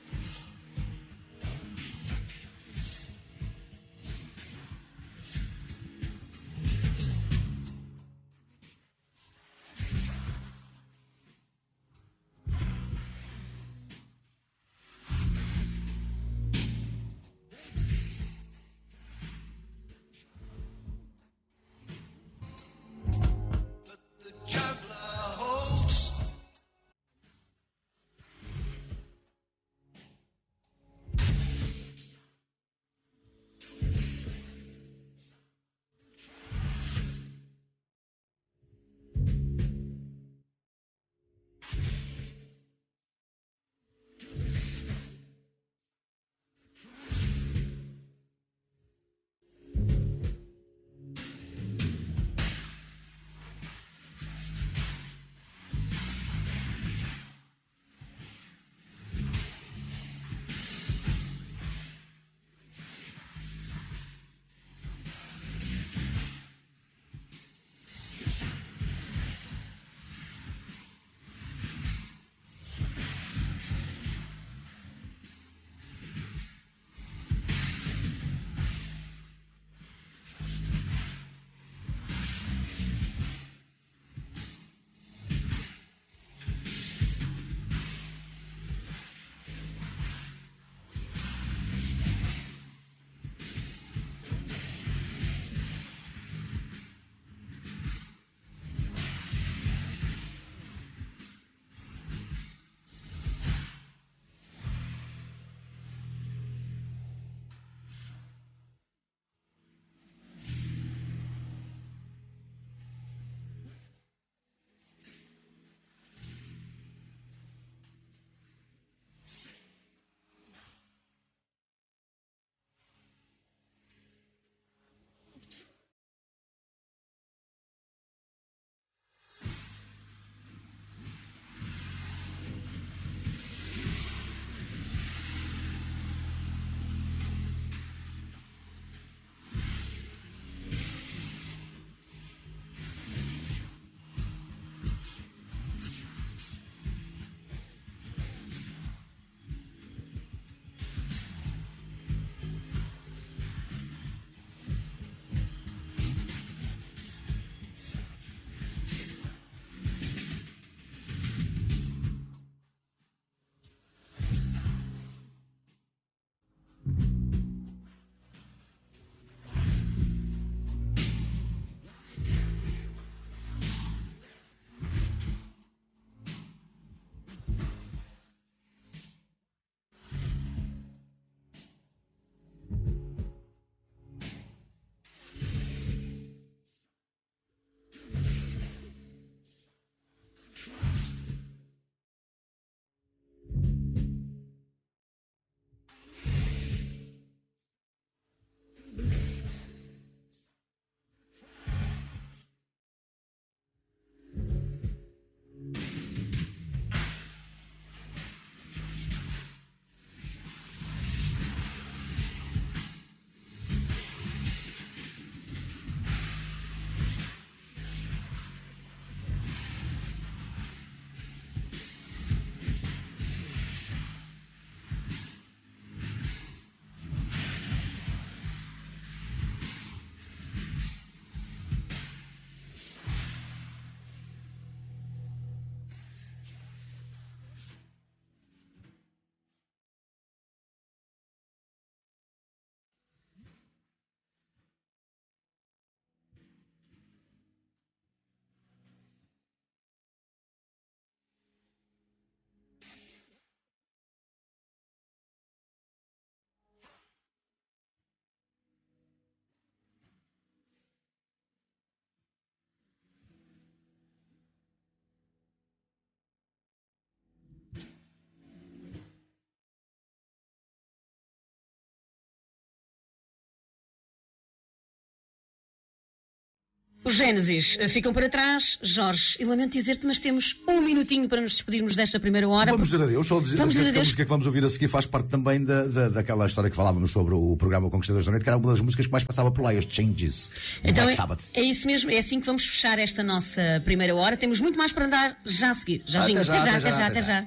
Os Gênesis ficam para trás. Jorge, e lamento dizer-te, mas temos um minutinho para nos despedirmos desta primeira hora. Vamos dizer adeus, só dizer que a música que vamos ouvir a seguir faz parte também daquela história que falávamos sobre o programa Conquistadores da Noite, que era uma das músicas que mais passava por lá, este Changes. Então é isso mesmo, é assim que vamos fechar esta nossa primeira hora. Temos muito mais para dar já a seguir. Jorginho, até já.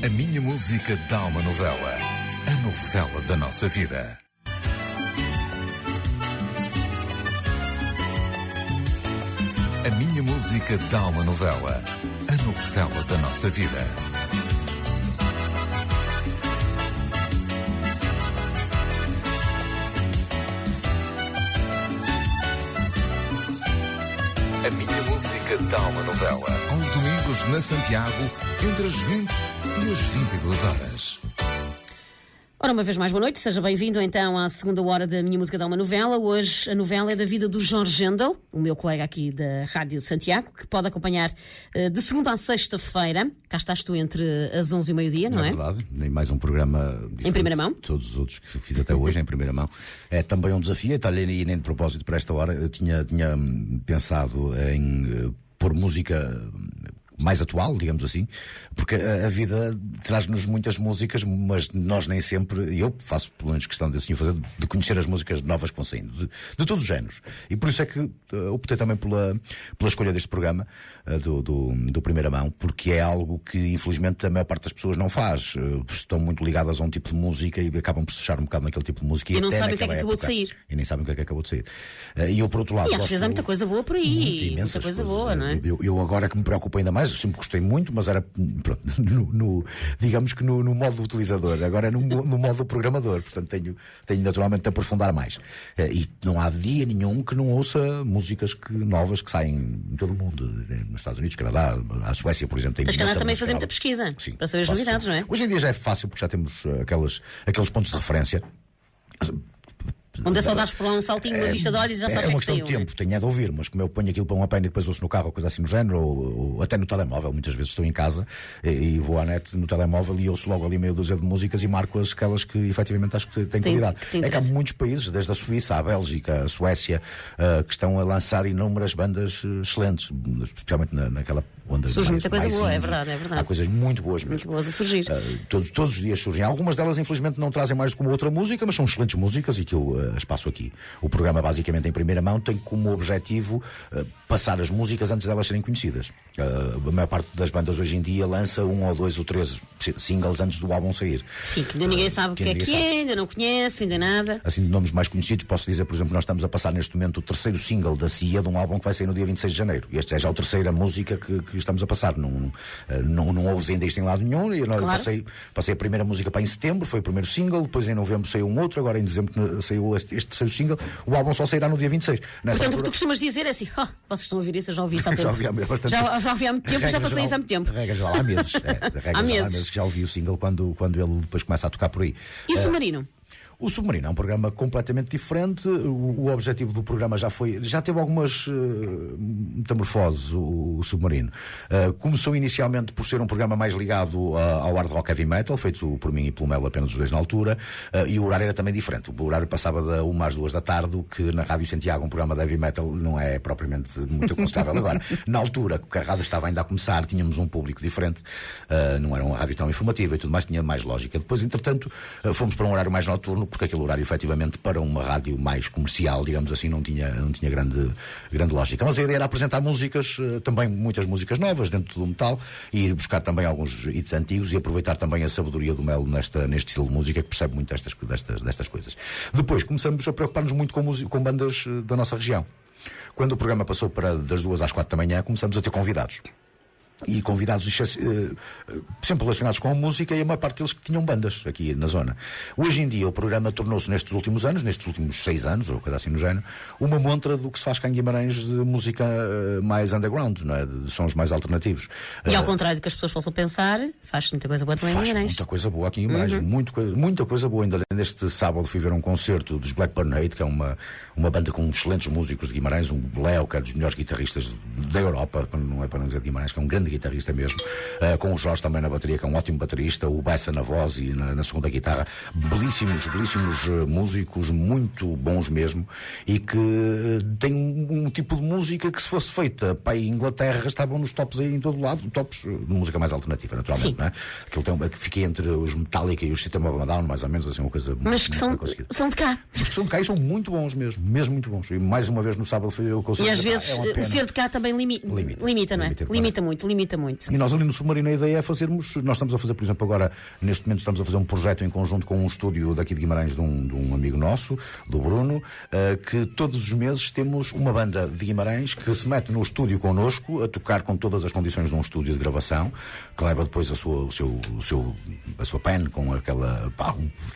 A minha música dá uma novela. A novela da nossa vida. A minha música dá uma novela. A novela da nossa vida. A minha música dá uma novela. Aos domingos na Santiago, entre as 20 e as 22 horas. Ora, uma vez mais, boa noite. Seja bem-vindo então à segunda hora da Minha Música Dá uma Novela. Hoje a novela é da vida do Jorge Gendel, o meu colega aqui da Rádio Santiago, que pode acompanhar de segunda a sexta-feira. Cá estás tu entre as 11 e o meio-dia, não é? É verdade, nem mais um programa em primeira mão. Todos os outros que fiz até hoje em primeira mão. É também um desafio, está-lhe nem de propósito para esta hora. Eu tinha pensado em pôr música mais atual, digamos assim, porque a vida traz-nos muitas músicas, mas nós nem sempre, e eu faço pelo menos questão de assim fazer, de conhecer as músicas novas que vão saindo, de todos os géneros. E por isso é que optei também pela escolha deste programa, do Primeira Mão, porque é algo que infelizmente a maior parte das pessoas não faz. Estão muito ligadas a um tipo de música e acabam por se fechar um bocado naquele tipo de música. E não sabem o que é que acabou de sair. E nem sabem o que é que acabou de sair. E eu, por outro lado, e às vezes há muita coisa boa por aí. Muita coisa boa, não é? Eu agora que me preocupo ainda mais, eu sempre gostei muito, mas era pronto, digamos que no modo utilizador, agora é no modo programador, portanto tenho naturalmente de aprofundar mais. E não há dia nenhum que não ouça músicas novas que saem em todo o mundo, nos Estados Unidos, Canadá, a Suécia, por exemplo. Mas Canadá também fazer muita pesquisa. Sim, para saber as novidades, não é? Hoje em dia já é fácil porque já temos aqueles pontos de referência. Onde é só dares por lá um saltinho, uma vista de olhos e já sabes é que uma questão saiu. de tempo, tenho é de ouvir, mas como eu ponho aquilo para uma pena e depois ouço no carro ou coisa assim no género, ou até no telemóvel, muitas vezes estou em casa e vou à net no telemóvel e ouço logo ali meia dúzia de músicas e marco aquelas que efetivamente acho que têm qualidade. É que há muitos países, desde a Suíça, a Bélgica, a Suécia, que estão a lançar inúmeras bandas excelentes, especialmente naquela onda. Surge muita coisa boa, é verdade. Há coisas muito boas mesmo. Muito boas a surgir. Todos os dias surgem. Algumas delas, infelizmente, não trazem mais do que uma outra música, mas são excelentes músicas e que eu as passo aqui. O programa, basicamente, em primeira mão, tem como objetivo passar as músicas antes delas serem conhecidas. A maior parte das bandas hoje em dia lança 1 ou 2 ou 3 singles antes do álbum sair. Sim, que ainda ninguém sabe o que é, ainda não conhece, ainda nada. Assim, de nomes mais conhecidos, posso dizer, por exemplo, nós estamos a passar neste momento o terceiro single da CIA de um álbum que vai sair no dia 26 de janeiro. E este é já a terceira música que estamos a passar. Não ouves ainda isto em lado nenhum. E claro. Passei a primeira música para em setembro, foi o primeiro single, depois em novembro saiu um outro, agora em dezembro saiu este terceiro single. O álbum só sairá no dia 26. Portanto, o que tu costumas dizer é assim: vocês estão a ouvir isso, eu já ouvi isso há tempo. Já ouvi há muito tempo, já passei isso há muito tempo. Regra geral, há meses. Há meses que já ouvi o single quando ele depois começa a tocar por aí. E o Submarino? O Submarino é um programa completamente diferente. O objetivo do programa já teve algumas metamorfoses, o Submarino. Começou inicialmente por ser um programa mais ligado ao hard rock heavy metal, feito por mim e pelo Melo, apenas os dois na altura, e o horário era também diferente. O horário passava da 1 às 2 da tarde, o que na Rádio Santiago, um programa de heavy metal, não é propriamente muito aconselhável. Agora, na altura, que a rádio estava ainda a começar, tínhamos um público diferente, não era uma rádio tão informativa e tudo mais, tinha mais lógica. Depois, entretanto, fomos para um horário mais noturno, porque aquele horário, efetivamente, para uma rádio mais comercial, digamos assim, não tinha grande lógica. Mas a ideia era apresentar músicas, também muitas músicas novas dentro do metal, e ir buscar também alguns hits antigos e aproveitar também a sabedoria do Melo neste estilo de música, que percebe muito destas coisas. Depois começamos a preocupar-nos muito com bandas da nossa região. Quando o programa passou das 2 às 4 da manhã, começamos a ter convidados. E convidados sempre relacionados com a música, e a maior parte deles que tinham bandas aqui na zona. Hoje em dia o programa tornou-se, nestes últimos 6 anos, ou coisa assim no género, uma montra do que se faz cá em Guimarães de música mais underground, não é? De sons mais alternativos. E ao contrário do que as pessoas possam pensar, faz muita coisa boa também em Guimarães. Muita coisa boa aqui em Guimarães, muita coisa boa. Ainda neste sábado fui ver um concerto dos Blackburn Hate, que é uma banda com excelentes músicos de Guimarães, um Léo, que é dos melhores guitarristas da Europa, não é para não dizer de Guimarães, que é um grande guitarrista mesmo, com o Jorge também na bateria, que é um ótimo baterista, o Bessa na voz e na segunda guitarra, belíssimos músicos, muito bons mesmo, e que tem um tipo de música que, se fosse feita para a Inglaterra, estavam nos tops aí em todo lado, tops de música mais alternativa, naturalmente. Não é? Aquilo que fica entre os Metallica e os System of a Down, mais ou menos, assim, uma coisa mas que são de cá. Mas que são de cá e são muito bons mesmo muito bons. E mais uma vez no sábado foi eu que E às vezes o ser de cá também limita, não é? Limita muito limita muito. E nós ali no Submarino a ideia é fazermos, nós estamos a fazer, por exemplo, agora, neste momento estamos a fazer um projeto em conjunto com um estúdio daqui de Guimarães de um amigo nosso, do Bruno, que todos os meses temos uma banda de Guimarães que se mete no estúdio connosco a tocar com todas as condições de um estúdio de gravação, que leva depois a sua pen com aquela,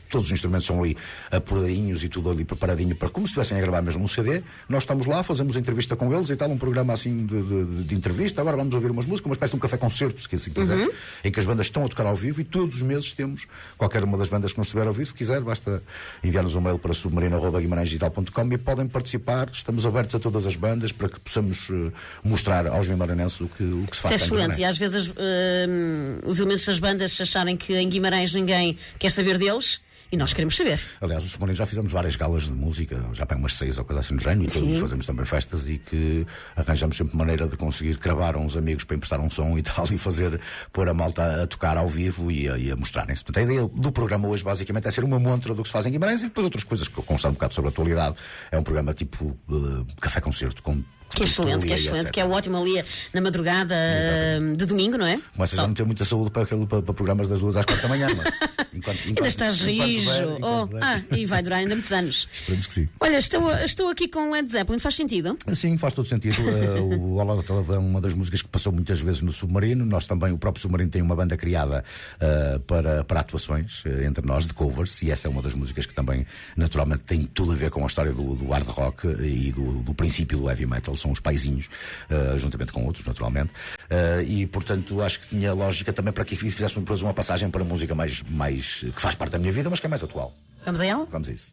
todos os instrumentos são ali apuradinhos e tudo ali preparadinho para como se estivessem a gravar mesmo um CD. Nós estamos lá, fazemos a entrevista com eles e tal, um programa assim de entrevista. Agora vamos ouvir umas músicas, uma espécie de um café-concerto, se assim quiseres, em que as bandas estão a tocar ao vivo e todos os meses temos qualquer uma das bandas que nos estiver a ouvir. Se quiser, basta enviar-nos um mail para submarino@guimarãesdigital.com e podem participar. Estamos abertos a todas as bandas para que possamos mostrar aos vimaranenses o que se faz. Isso é excelente. E às vezes os elementos das bandas acharem que em Guimarães ninguém quer saber deles. E nós queremos saber. Aliás, o Submarino já fizemos várias galas de música, já para umas 6 ou coisa assim no género, e todos fazemos também festas e que arranjamos sempre maneira de conseguir gravar uns amigos para emprestar um som e tal, e pôr a malta a tocar ao vivo e a mostrarem-se. Portanto, a ideia do programa hoje basicamente é ser uma montra do que se faz em Guimarães e depois outras coisas que eu conversar um bocado sobre a atualidade. É um programa tipo café-concerto com que é excelente, que é ótimo ali na madrugada de domingo, não é? Começas a não ter muita saúde para programas das 2 às 4 da manhã, mas ainda estás rijo. E vai durar ainda muitos anos. Esperemos que sim. Olha, estou aqui com Led Zeppelin, faz sentido? Sim, faz todo sentido. O All Out of Love é uma das músicas que passou muitas vezes no Submarino. Nós também, o próprio Submarino tem uma banda criada para atuações entre nós, de covers, e essa é uma das músicas que também, naturalmente, tem tudo a ver com a história do hard rock e do princípio do heavy metal. São os paizinhos, juntamente com outros, naturalmente, e portanto acho que tinha lógica também para que fizéssemos depois uma passagem para música mais que faz parte da minha vida, mas que é mais atual. Vamos a ela? Vamos a isso.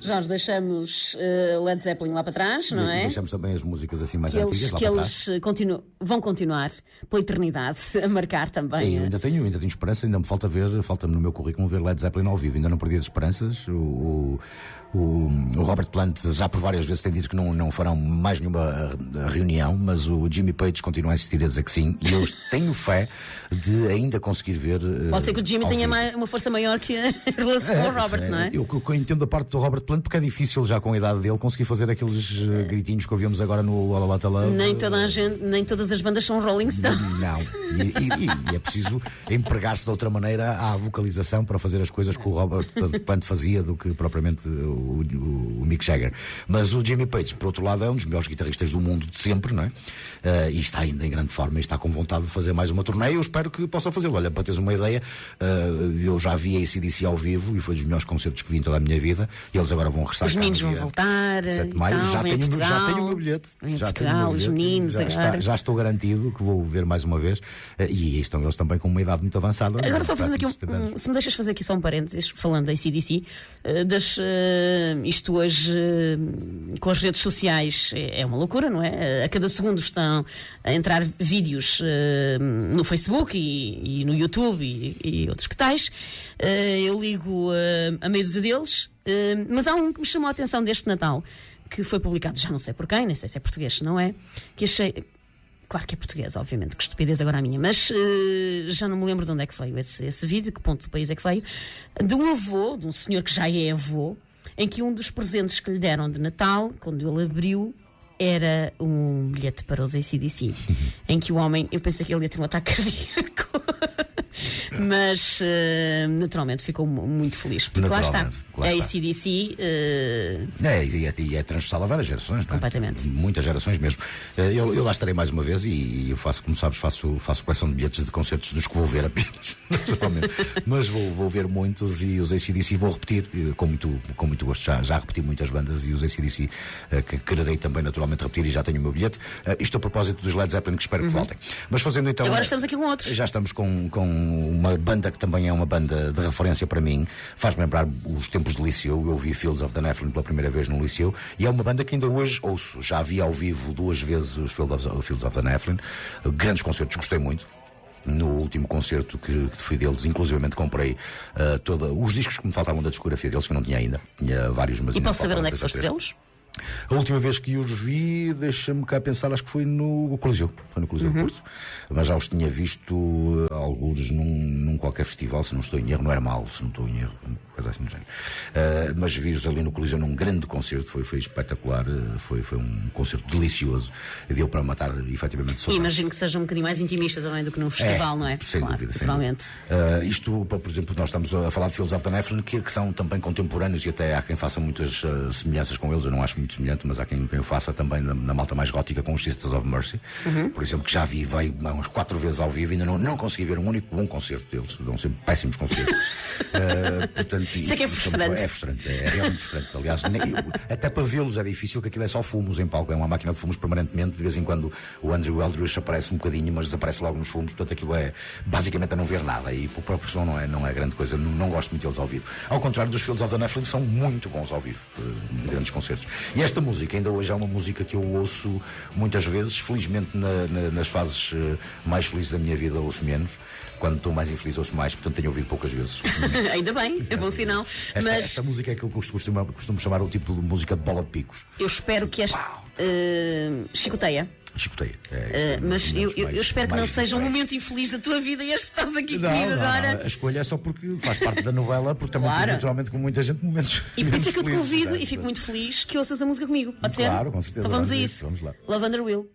Jorge, deixamos Led Zeppelin lá para trás, não é? Deixamos também as músicas assim mais que antigas eles, lá que para eles trás. vão continuar pela eternidade a marcar também. Eu ainda tenho esperança, ainda me falta-me no meu currículo ver Led Zeppelin ao vivo, ainda não perdi as esperanças. O Robert Plant já por várias vezes tem dito que não farão mais nenhuma reunião, mas o Jimmy Page continua a insistir a dizer que sim, e eu tenho fé de ainda conseguir ver. Pode ser que o Jimmy tenha uma força maior que a relação com o Robert, não é? Eu entendo a parte do Robert Plant porque é difícil já com a idade dele conseguir fazer aqueles gritinhos que ouvíamos agora no All About Love. Nem todas as bandas são Rolling Stones. Não, e é preciso empregar-se de outra maneira à vocalização para fazer as coisas que o Robert Plant fazia do que propriamente o Mick Jagger. Mas o Jimmy Page, por outro lado, é um dos melhores guitarristas do mundo de sempre, não é? E está ainda em grande forma e está com vontade de fazer mais uma turnê. Eu espero que possa fazê-lo. Olha, para teres uma ideia, eu já vi a AC/DC ao vivo e foi dos melhores concertos que vi em toda a minha vida. E eles agora vão regressar. Os meninos vão voltar. 7 de maio. Já tenho o meu bilhete. Os meninos já estou garantido que vou ver mais uma vez. E estão eles também com uma idade muito avançada. Agora só fazendo aqui se me deixas fazer aqui só um parênteses, falando da AC/DC, isto hoje com as redes sociais é uma loucura, não é? A cada segundo estão a entrar vídeos no Facebook e no YouTube e outros que tais. Eu ligo a meio dúzia deles, mas há um que me chamou a atenção deste Natal, que foi publicado, já não sei por quem, nem sei se é português, se não é, que achei. Claro que é português, obviamente, que estupidez agora a minha, mas já não me lembro de onde é que veio esse vídeo, de que ponto do país é que veio, de um avô, de um senhor que já é avô, em que um dos presentes que lhe deram de Natal, quando ele abriu, era um bilhete para os AC/DC, em que o homem, eu pensei que ele ia ter um ataque cardíaco. Mas naturalmente ficou muito feliz, porque lá está. A AC/DC é transversal a várias gerações, completamente. Não é? Muitas gerações mesmo. Eu lá estarei mais uma vez e eu faço, como sabes, faço coleção de bilhetes de concertos dos que vou ver apenas, naturalmente. Mas vou ver muitos e os AC/DC vou repetir com muito gosto. Já repeti muitas bandas e os AC/DC que quererei também naturalmente repetir e já tenho o meu bilhete. Isto a propósito dos Led Zeppelin, que espero que voltem. Mas fazendo então. Agora estamos aqui com outros. Já estamos com uma banda que também é uma banda de referência para mim, faz-me lembrar os tempos de Liceu. Eu vi Fields of the Nephilim pela primeira vez no Liceu e é uma banda que ainda hoje ouço. Já vi ao vivo 2 vezes os Fields of the Nephilim, grandes concertos, gostei muito. No último concerto que fui deles, inclusivamente comprei os discos que me faltavam da discografia deles, que não tinha ainda. Tinha vários, mas e posso saber onde é que foste vê-los? A última vez que os vi, deixa-me cá pensar, acho que foi no Coliseu. Foi no Coliseu do Porto. Mas já os tinha visto alguns num qualquer festival, se não estou em erro, não era mal, se não estou em erro, coisa assim do género. Mas vi-os ali no Coliseu num grande concerto, foi espetacular, foi um concerto delicioso. Deu para matar efetivamente saudades. Imagino que seja um bocadinho mais intimista também do que num festival, não é? Sem dúvida, naturalmente. Isto, por exemplo, nós estamos a falar de Fields of the Nephilim, que são também contemporâneos e até há quem faça muitas semelhanças com eles. Eu não acho muito semelhante, mas há quem o faça também na malta mais gótica com os Sisters of Mercy, por exemplo, que já vi, veio umas 4 vezes ao vivo e ainda não consegui ver um único bom concerto deles. Dão sempre péssimos concertos. Portanto, isso é que é frustrante. É frustrante, é realmente frustrante. Aliás, até para vê-los é difícil, que aquilo é só fumos em palco, é uma máquina de fumos permanentemente. De vez em quando o Andrew Eldridge aparece um bocadinho, mas desaparece logo nos fumos. Portanto, aquilo é basicamente a não ver nada e por próprio som não é grande coisa. Não gosto muito deles ao vivo. Ao contrário dos Fields of the Nephilim, são muito bons ao vivo, grandes concertos. E esta música ainda hoje é uma música que eu ouço muitas vezes, felizmente nas fases mais felizes da minha vida ouço menos, quando estou mais infeliz ouço mais, portanto tenho ouvido poucas vezes. Ainda bem, é bom sinal. Esta música é que eu costumo chamar o tipo de música de bola de picos. Eu espero que esta chicoteia. Chicoteia. Mas eu espero que não seja um momento infeliz da tua vida e este estás aqui comigo agora. Não. A escolha é só porque faz parte da novela, porque também tem naturalmente com muita gente momentos. E por isso é que eu te convido e fico muito feliz que ouças a música comigo. Pode ser? Claro, com certeza. Então vamos a isso. Vamos lá. Lavender Will.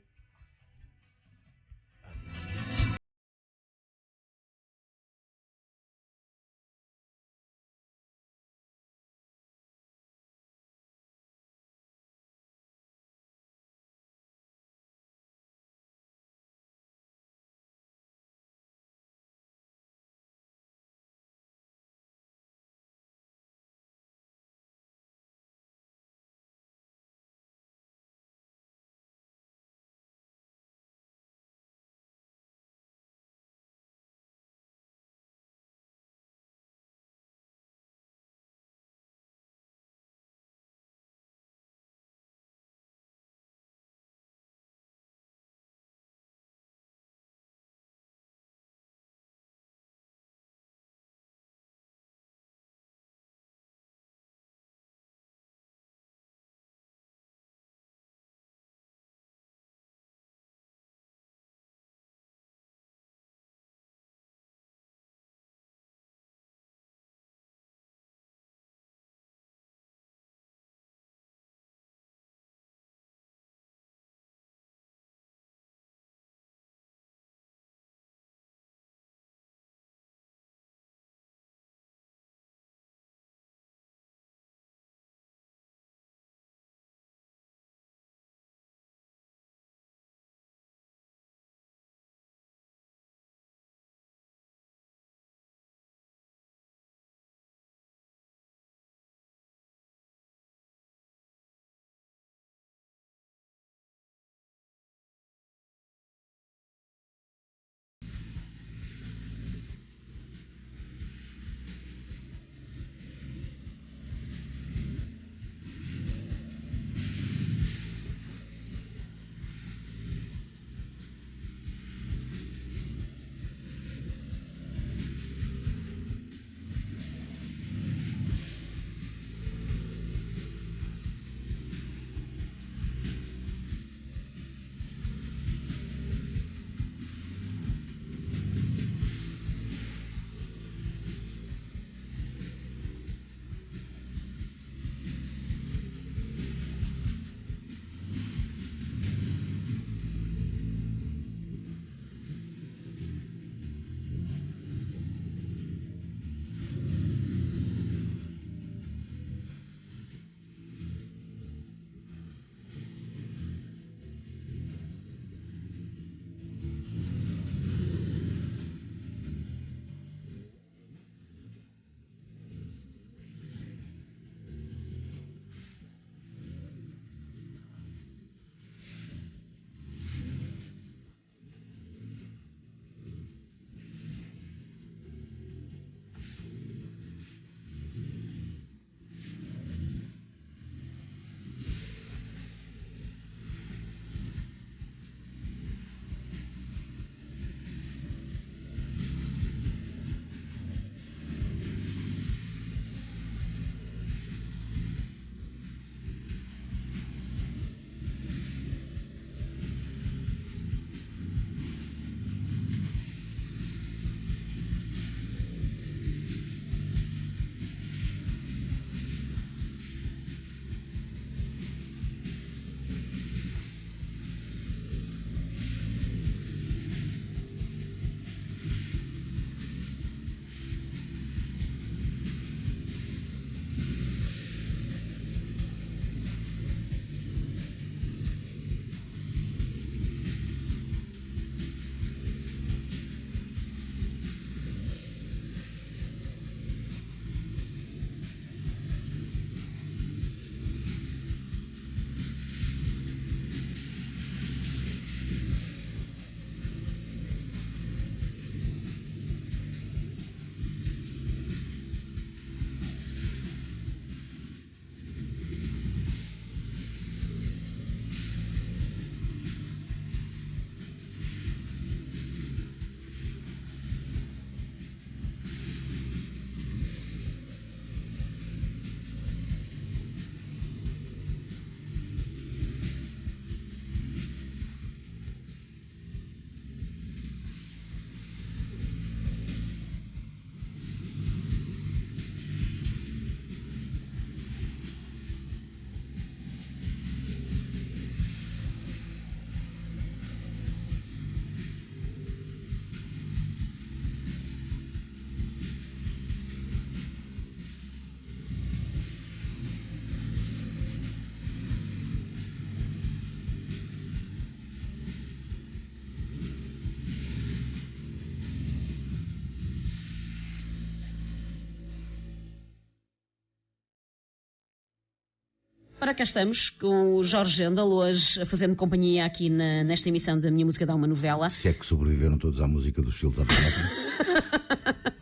ora, cá estamos com o Jorge Jandal, hoje a fazer-me companhia aqui nesta emissão da Minha Música Dá uma Novela. Se é que sobreviveram todos à música dos Fields of Dream.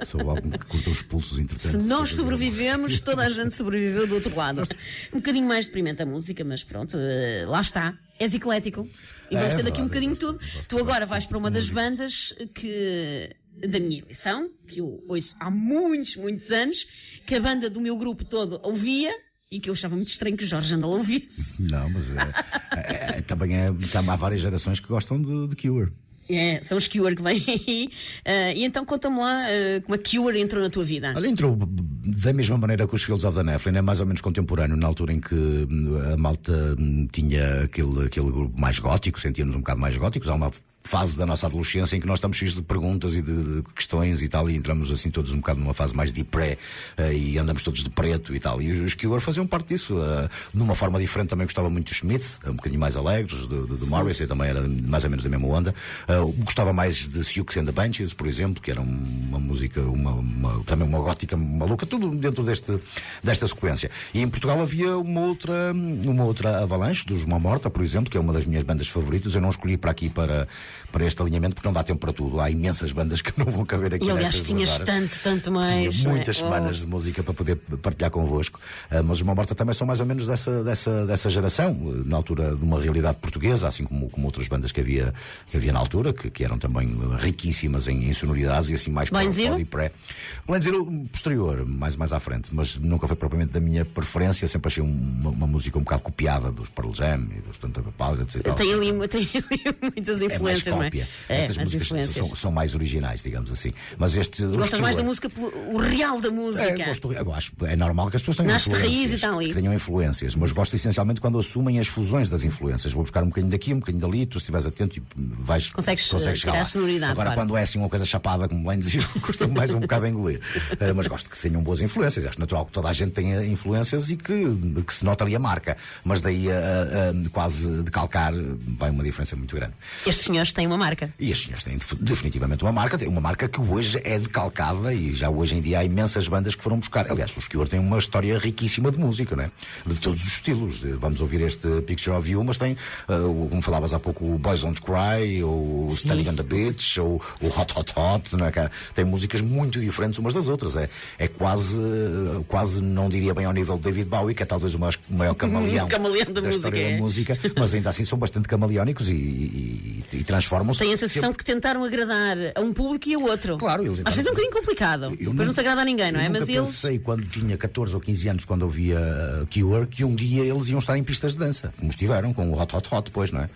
Sou alguém que curta os pulsos, entretanto. Se nós sobrevivemos, toda a gente sobreviveu do outro lado. Um bocadinho mais deprimente a música, mas pronto, lá está. És eclético. E vamos ter daqui um bocadinho de tudo. Tu agora vais para uma das bandas da minha eleição, que eu ouço há muitos, muitos anos, que a banda do meu grupo todo ouvia e que eu achava muito estranho que o Jorge Jandal ouvisse. Não, mas também há várias gerações que gostam de Cure. São os Cure que vêm aí. E então conta-me lá como a Cure entrou na tua vida. Olha, entrou da mesma maneira que os Fields of the Nephilim, é mais ou menos contemporâneo, na altura em que a malta tinha aquele grupo mais gótico, sentíamos um bocado mais góticos. Há uma fase da nossa adolescência em que nós estamos cheios de perguntas e de questões e tal, e entramos assim todos um bocado numa fase mais de pré, e andamos todos de preto e tal, e os Cure faziam parte disso, de uma forma diferente. Também gostava muito dos Smiths, um bocadinho mais alegres, do Morrissey também era mais ou menos da mesma onda. Gostava mais de Siouxsie and the Banshees, por exemplo, que era uma música, também uma gótica maluca, tudo dentro desta sequência. E em Portugal havia uma outra avalanche, dos Mão Morta, por exemplo, que é uma das minhas bandas favoritas. Eu não escolhi para aqui para este alinhamento porque não dá tempo para tudo. Há imensas bandas que não vão caber aqui. E aliás, tinhas tanto mais. Tinha muitas semanas de música para poder partilhar convosco. Mas os Mão Morta também são mais ou menos dessa geração, na altura de uma realidade portuguesa, assim como outras bandas que havia na altura, que eram também riquíssimas em sonoridades e assim mais Blind Zero? E pré. Blind Zero posterior, mais à frente, mas nunca foi propriamente da minha preferência. Sempre achei uma música um bocado copiada dos Pearl Jam e dos Stone Temple Pilots e tal. Tem ali muitas influências, não é? Estas músicas são mais originais, digamos assim. Mas gostas mais da música, o real da música? Eu acho, é normal que as pessoas tenham influências, que tenham influências, mas gosto essencialmente quando assumem as fusões das influências. Vou buscar um bocadinho daqui, um bocadinho dali, tu se estiveres atento e consegues chegar lá. A sonoridade. Agora, quando é assim uma coisa chapada, como bem dizia, custa mais um bocado a engolir. Mas gosto que tenham boas influências. Acho natural que toda a gente tenha influências e que se nota ali a marca. Mas daí quase de calcar vai uma diferença muito grande. Estes senhores têm uma marca. E estes senhores têm definitivamente uma marca que hoje é decalcada, e já hoje em dia há imensas bandas que foram buscar. Aliás, os Cure têm uma história riquíssima de música, né? De todos os estilos. Vamos ouvir este Picture of You, mas tem, como falavas há pouco, o Boys Don't Cry, ou o Standing on the Beach, ou o Hot Hot Hot, não é? Tem músicas muito diferentes umas das outras. É quase, não diria bem ao nível de David Bowie, que é talvez o maior camaleão da história da música, mas ainda assim são bastante camaleónicos e transformam-se. Tem a sensação que tentaram agradar a um público e a outro. Claro, às vezes é um bocadinho complicado. Depois não se agrada a ninguém, não é? Mas eu pensei, quando tinha 14 ou 15 anos, quando ouvia Cure, que um dia eles iam estar em pistas de dança, como estiveram com o Hot Hot Hot depois, não é?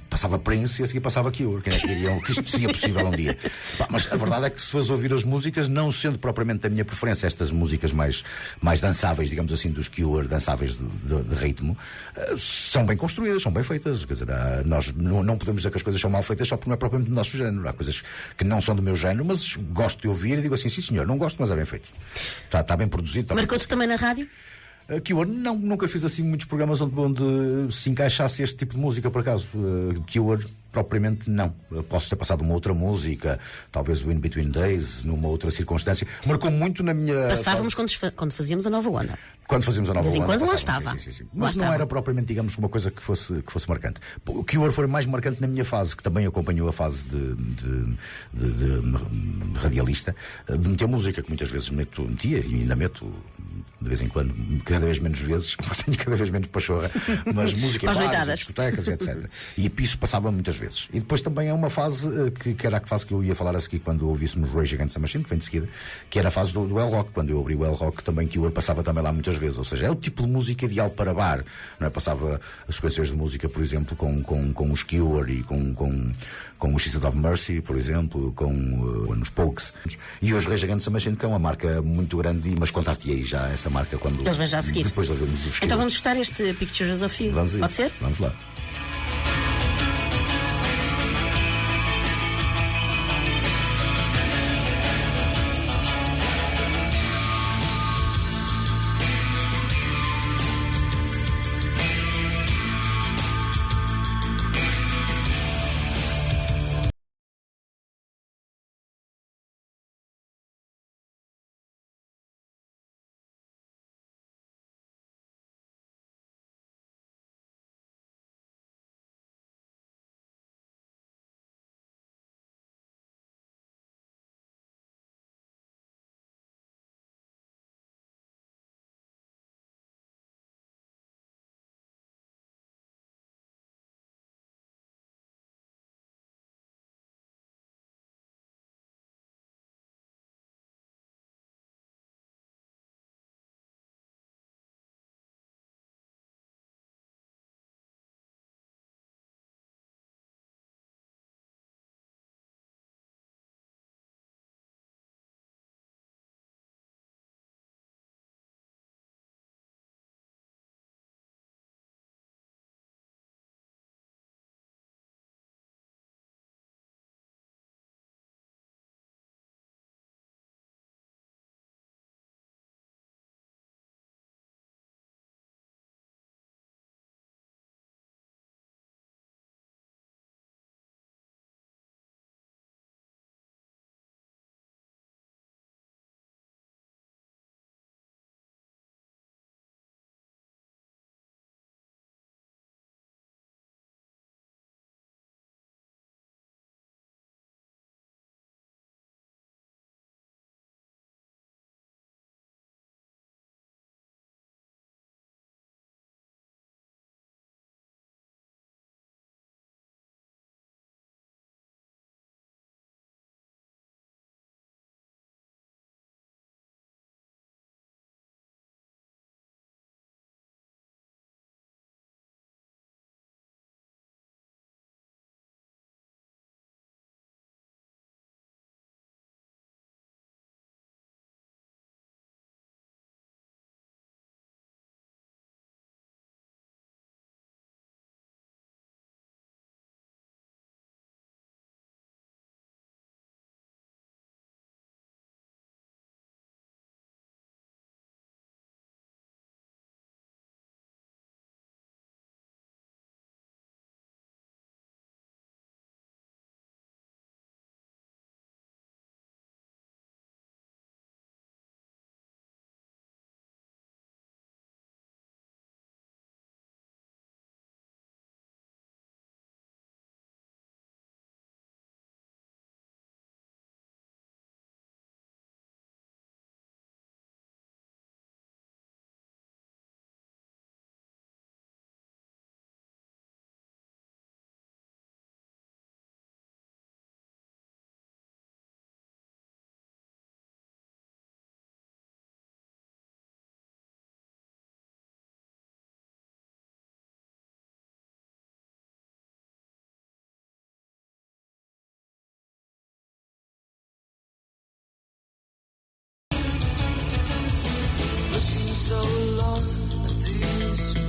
Passava Prince e a seguir passava Cure. Quem é que diriam que isto seria possível um dia? Mas a verdade é que se fores ouvir as músicas, não sendo propriamente da minha preferência estas músicas mais dançáveis, digamos assim, dos Cure, dançáveis de ritmo, são bem construídas, são bem feitas. Quer dizer, nós não podemos dizer que as coisas são mal feitas só porque não é propriamente do nosso género. Há coisas que não são do meu género, mas gosto de ouvir e digo assim, sim senhor, não gosto, mas é bem feito. Está bem produzido. Marcou-te também na rádio? Cure, nunca fiz assim muitos programas onde se encaixasse este tipo de música, por acaso. Cure, propriamente não. Posso ter passado uma outra música, talvez o In Between Days, numa outra circunstância. Marcou muito na minha. Passávamos quando fazíamos a Nova Onda. Quando fazíamos a Nova Onda. De vez em quando lá estava. Sim. Mas não era propriamente, digamos, uma coisa que fosse marcante. O Cure foi mais marcante na minha fase, que também acompanhou a fase de radialista, de meter música, que muitas vezes metia e ainda meto de vez em quando, cada vez menos vezes, porque tenho cada vez menos pachorra, mas música em bares, em discotecas, etc. E isso passava muitas vezes. E depois também é uma fase que era a fase que eu ia falar a seguir quando ouvíssemos Rage Against the Machine, que vem de seguida, que era a fase do El Rock. Quando eu abri o El Rock, também que eu passava também lá muitas vezes. Ou seja, é o tipo de música ideal para bar, não é? Passava as sequências de música, por exemplo, com os Cure e com os Sisters of Mercy, por exemplo, com os Pokes. E os Rage Against the Machine, que é uma marca muito grande, mas contar-te-ei já essa marca quando eles vão já a seguir. Depois de ouvirmos os Cure. Então vamos escutar este Pictures of You. Pode ser? Vamos lá.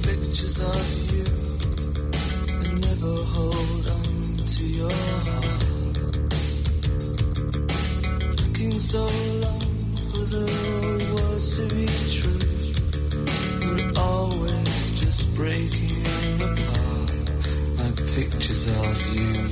pictures of you and never hold on to your heart. Looking so long for the words to be true, but always just breaking apart like pictures of you.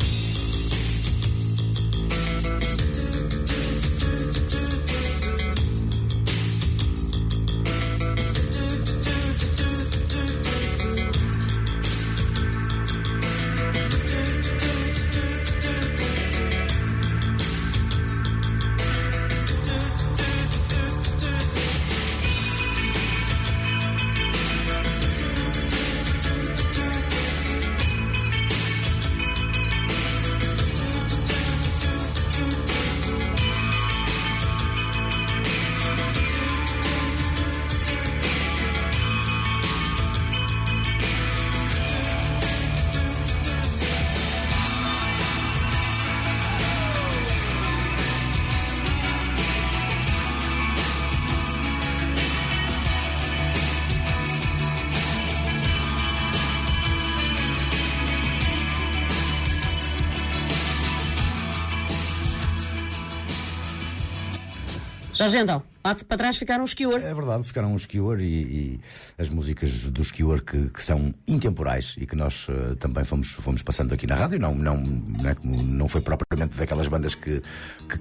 Jorge Endel, lá para trás ficaram os Cure. É verdade, ficaram os Cure e as músicas dos Cure que são intemporais e que nós também fomos passando aqui na rádio. Não foi propriamente daquelas bandas que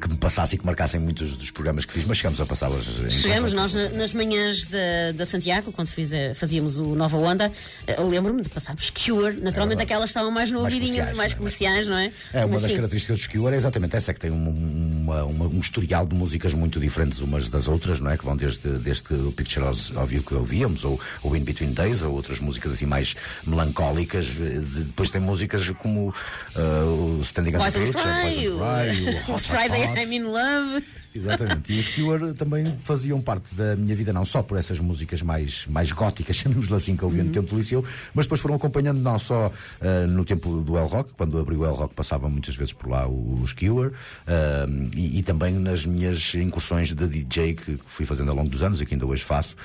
me passassem e que marcassem muitos dos programas que fiz, mas chegamos a passá-las. Chegamos nós nas manhãs da Santiago, quando fazíamos o Nova Onda. Lembro-me de passarmos Cure. Naturalmente aquelas estavam mais no ouvidinho, mais comerciais, não é? É uma das características dos Cure, é exatamente essa, que tem um historial de músicas muito diferentes umas das outras, não é? Que vão desde o Pictures of You que ouvíamos, ou In Between Days, ou outras músicas assim mais melancólicas. Depois tem músicas como o Standing on the Bridge, o Friday I'm in Love. Exatamente, e os Cure também faziam parte da minha vida, não só por essas músicas mais góticas, chamemos-lhe assim, que eu ouvia no tempo do liceu, mas depois foram acompanhando não só no tempo do El Rock, quando abriu o El Rock passava muitas vezes por lá os Cure, e também nas minhas incursões de DJ que fui fazendo ao longo dos anos e que ainda hoje faço,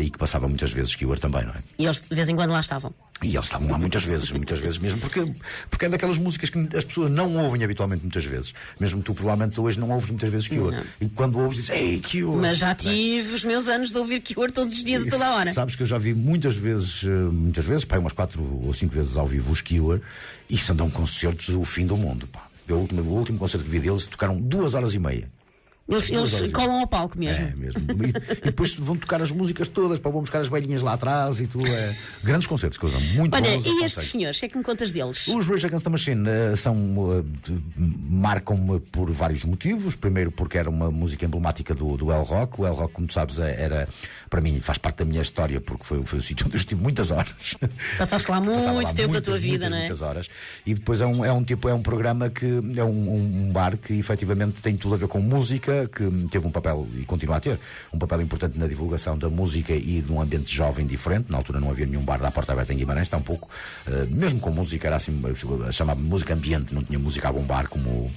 e que passava muitas vezes Cure também, não é? E eles de vez em quando lá estavam? E eles estavam lá muitas vezes mesmo, porque é daquelas músicas que as pessoas não ouvem habitualmente muitas vezes. Mesmo tu provavelmente hoje não ouves muitas vezes Cure. Não. E quando ouves dizes, ei, Cure! Mas já tive os meus anos de ouvir Cure todos os dias e toda a hora. Sabes que eu já vi muitas vezes, umas 4 ou 5 vezes ao vivo os Cure, e são dão concertos o fim do mundo, pá. O último concerto que vi deles tocaram 2 horas e meia. Eles colam ao palco mesmo. É mesmo. E depois vão tocar as músicas todas, vão buscar as velhinhas lá atrás e tudo. Grandes concertos que eles dão, muito bons. Olha, e estes senhores, o que é que me contas deles? Os Rage Against the Machine marcam-me por vários motivos. Primeiro porque era uma música emblemática do El Rock. O El Rock, como tu sabes, era, para mim, faz parte da minha história, porque foi o sítio onde eu estive muitas horas. Passaste lá muito tempo da tua vida, não é? Muitas horas. E depois é um programa que é um bar que efetivamente tem tudo a ver com música, que teve um papel, e continua a ter, um papel importante na divulgação da música e de um ambiente jovem diferente. Na altura não havia nenhum bar da porta aberta em Guimarães, está um pouco, mesmo com música, era assim, chamava música ambiente, não tinha música a bombar como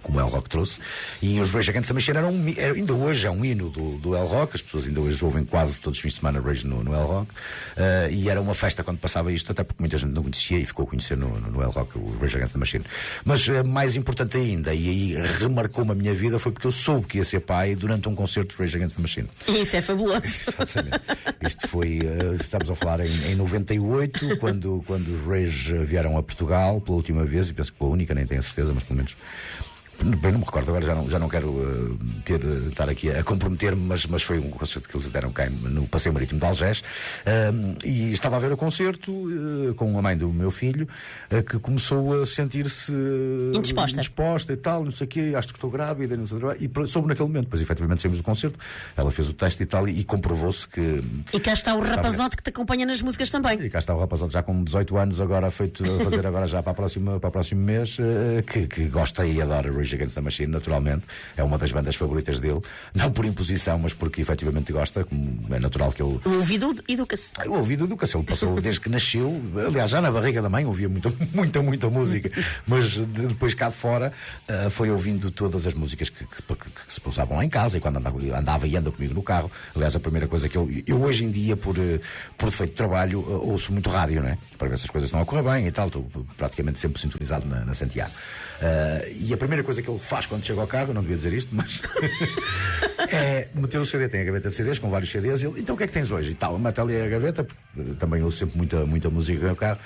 o El Rock trouxe. E os Rage Against the Machine ainda hoje é um hino do El Rock. As pessoas ainda hoje ouvem quase todos os fins de semana Rage no El Rock, e era uma festa quando passava isto, até porque muita gente não conhecia e ficou a conhecer no El Rock os Rage Against the Machine. Mas mais importante ainda, e aí remarcou-me a minha vida, foi porque eu soube que ia ser pai durante um concerto de Rage Against the Machine. Isso é fabuloso. Exatamente. Isto foi, estamos a falar em 98, quando os Rage vieram a Portugal pela última vez, e penso que pela única, nem tenho a certeza, mas pelo menos bem, não me recordo agora, já não quero estar aqui a comprometer-me, mas foi um concerto que eles deram cá no Passeio Marítimo de Algés, e estava a ver o concerto com a mãe do meu filho, que começou a sentir-se indisposta e tal, não sei o quê, acho que estou grávida, não sei, e soube naquele momento. Depois efetivamente saímos do concerto, ela fez o teste e tal, e comprovou-se que... E cá está o rapazote que te acompanha nas músicas também. E cá está o rapazote já com 18 anos agora, feito a fazer agora já para o próximo mês, que gosta e adora Rage Rage Against the Machine, naturalmente, é uma das bandas favoritas dele, não por imposição, mas porque efetivamente gosta, como é natural que ele. O ouvido educa-se. O ouvido educa-se, ele passou desde que nasceu, aliás, já na barriga da mãe ouvia muita música, mas depois cá de fora foi ouvindo todas as músicas que se pousavam lá em casa e quando andava e anda comigo no carro. Aliás, a primeira coisa que eu hoje em dia, por defeito de trabalho, ouço muito rádio, não é? Para ver se as coisas estão a correr bem e tal, estou praticamente sempre sintonizado na Santiago. E a primeira coisa que ele faz quando chega ao carro, não devia dizer isto, mas é meter o CD, tem a gaveta de CDs com vários CDs, e ele, então o que é que tens hoje? E tal, mete ali a gaveta, porque também ouço sempre muita música no carro,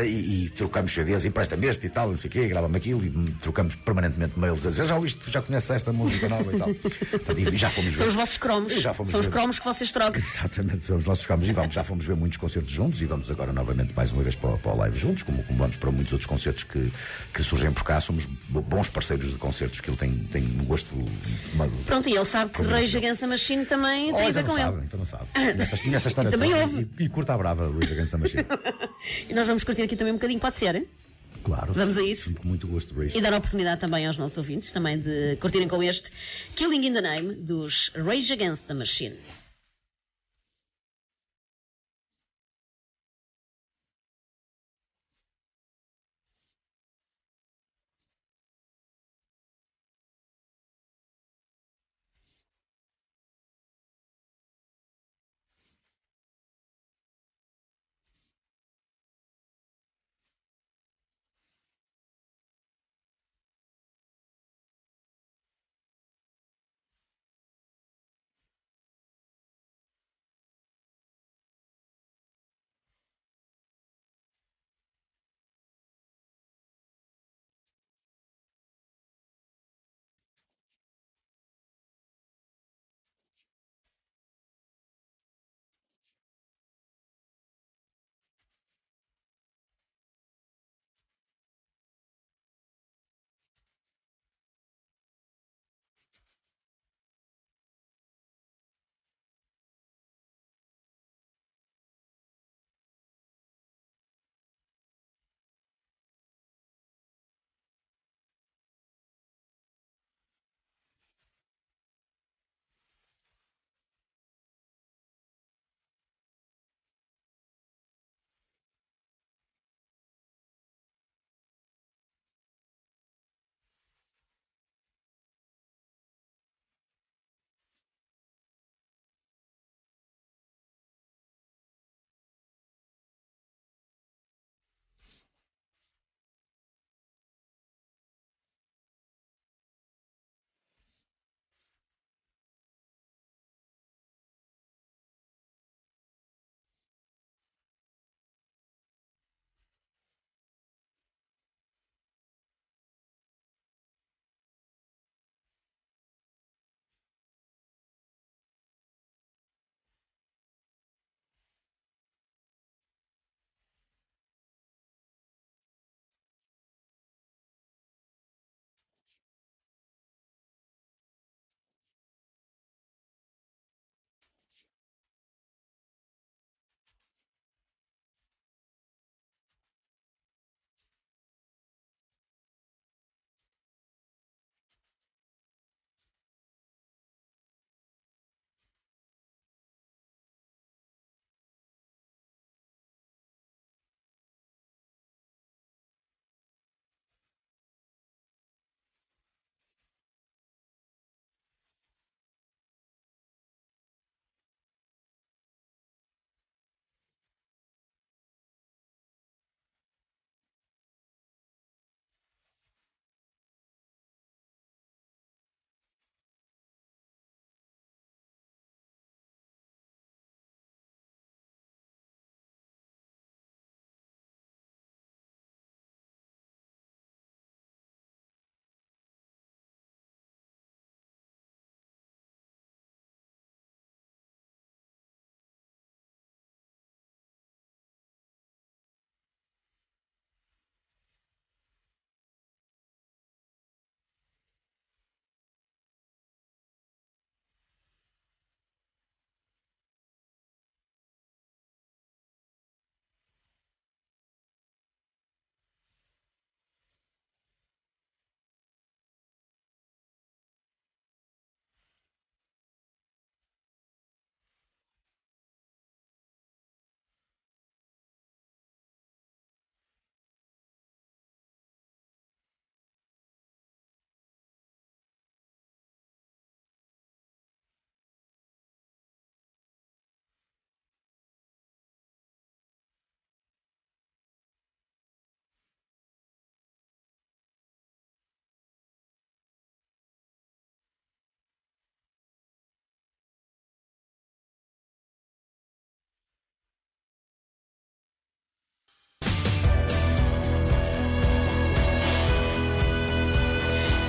e trocamos CDs, empresta-me este e tal, não sei o quê, grava-me aquilo, e trocamos permanentemente mails a dizer, já ouviste, já conheces esta música nova e tal. E já fomos ver. São os vossos cromos. São os cromos que vocês trocam. Exatamente, são os nossos cromos, e já fomos ver muitos concertos juntos, e vamos agora novamente mais uma vez para o live juntos, como vamos para muitos outros concertos que surgem por cá. Somos bons parceiros de concertos, que ele tem um gosto. Pronto, e ele sabe que Rage Against the Machine também tem a ver com ele. Então não sabe. Tinha essa história também toda. ouve. E curta a brava, Rage Against the Machine. E nós vamos curtir aqui também um bocadinho, pode ser, hein? Claro. Vamos a isso. Com muito gosto de Rage. E dar a oportunidade também aos nossos ouvintes também de curtirem com este Killing in the Name dos Rage Against the Machine.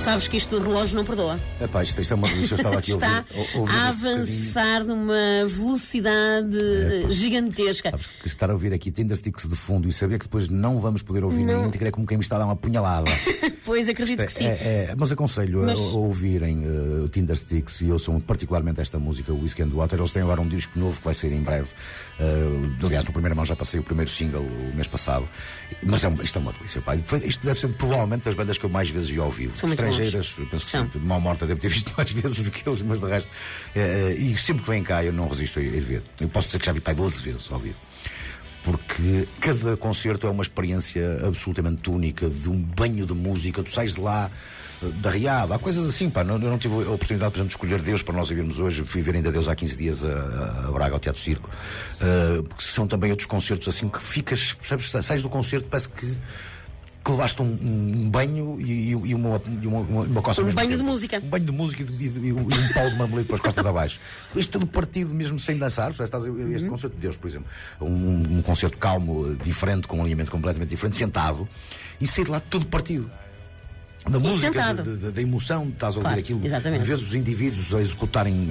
Sabes que isto do relógio não perdoa. Epá, isto é uma delícia. Eu estava aqui Está a avançar numa velocidade gigantesca. Sabes que estar a ouvir aqui Tindersticks de fundo e saber que depois não vamos poder ouvir ninguém, te é como quem me está a dar uma punhalada. Pois, acredito que sim. Mas aconselho a ouvirem o Tindersticks, e eu sou particularmente esta música, o Whiskey and Water. Eles têm agora um disco novo que vai sair em breve. Aliás, no primeiro mão já passei o primeiro single o mês passado. Mas isto é uma delícia, pá. Isto deve ser provavelmente das bandas que eu mais vezes vi ao vivo. São Estrangeiras, eu penso que Mal Morta devo ter visto mais vezes do que eles, mas de resto. E sempre que vêm cá eu não resisto a ir ver. Eu posso dizer que já vi 12 vezes ao vivo. Porque cada concerto é uma experiência absolutamente única, de um banho de música. Tu sais de lá derriado, há coisas assim, pá. Eu não tive a oportunidade, por exemplo, de escolher Deus para nós ouvirmos hoje. Fui ver ainda Deus há 15 dias a Braga, ao Teatro Circo. Porque são também outros concertos assim que ficas, sabes, sais do concerto, parece que levaste um banho e uma coça. Um banho de música. Um banho de música e um pau de mameleiro para as costas abaixo. Isto tudo partido mesmo sem dançar. Estás a ver este concerto de Deus, por exemplo. Um concerto calmo, diferente, com um alinhamento completamente diferente, sentado, e sair de lá tudo partido. Da música, da emoção, estás a ouvir aquilo, vês os indivíduos a executarem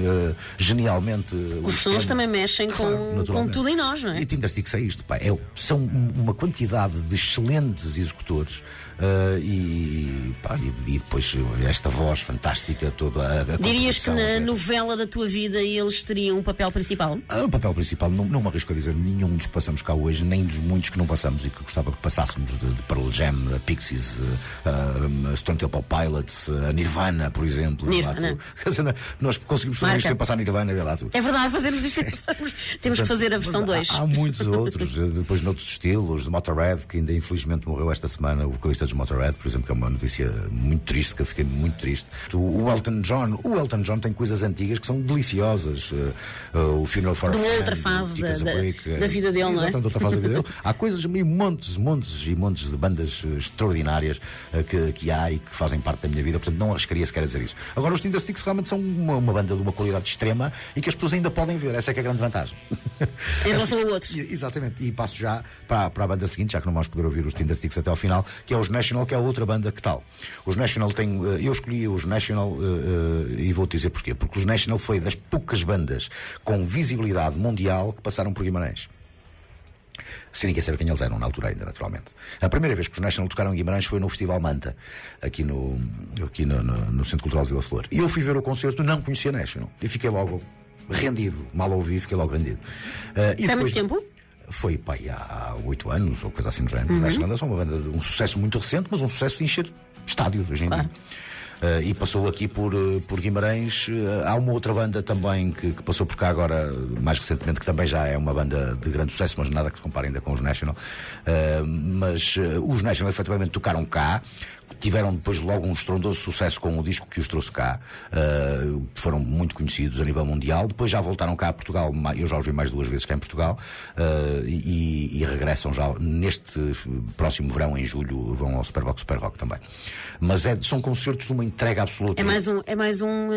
genialmente. Os sons também mexem com tudo em nós, não é? E Tindersticks é isto, pá. São uma quantidade de excelentes executores e depois esta voz fantástica toda. Dirias que na novela da tua vida eles teriam um papel principal? O papel principal, não me arrisco a dizer nenhum dos que passamos cá hoje, nem dos muitos que não passamos e que gostava de que passássemos, de Pearl Jam, Pixies, Stone Temple Pilots, a Nirvana, por exemplo. Nirvana. Nós conseguimos fazer isto sem passar Nirvana, vê lá tu. É verdade, fazemos isto. Temos que fazer a versão 2. Há muitos outros, depois noutros estilos, de Motorhead, que ainda infelizmente morreu esta semana, o vocalista dos Motorhead, por exemplo, que é uma notícia muito triste, que eu fiquei muito triste. O Elton John tem coisas antigas que são deliciosas. O Funeral for a Friend, de uma outra fase da vida dele, não é? Exatamente, outra fase da vida dele. Há coisas, montes e montes de bandas extraordinárias que há e que fazem parte da minha vida, portanto não arriscaria sequer a dizer isso. Agora os Tindersticks realmente são uma banda de uma qualidade extrema e que as pessoas ainda podem ver, essa é que é a grande vantagem. Em relação a outros. Exatamente, e passo já para a banda seguinte, já que não vamos poder ouvir os Tindersticks até ao final, que é os National, que é a outra banda que tal. Os National eu escolhi os National e vou-te dizer porquê. Porque os National foi das poucas bandas com visibilidade mundial que passaram por Guimarães. Sem ninguém saber quem eles eram na altura ainda, naturalmente. A primeira vez que os National tocaram em Guimarães foi no Festival Manta, aqui no Centro Cultural de Vila Flor. E eu fui ver o concerto, não conhecia National. E fiquei logo rendido. Mal ouvi, fiquei logo rendido. Há muito tempo? Foi, há 8 anos, ou coisa assim no género. Os National são uma banda de um sucesso muito recente, mas um sucesso de encher estádios hoje em dia. E passou aqui por Guimarães. Há uma outra banda também que passou por cá agora, mais recentemente, que também já é uma banda de grande sucesso, mas nada que se compare ainda com os National. Mas os National efetivamente tocaram cá. Tiveram depois logo um estrondoso sucesso com o disco que os trouxe cá. Foram muito conhecidos a nível mundial. Depois já voltaram cá a Portugal. Eu já os vi mais 2 vezes cá em Portugal. E regressam já neste próximo verão, em julho, vão ao Superbox Super Rock também. Mas são concertos de uma entrega absoluta. É mais um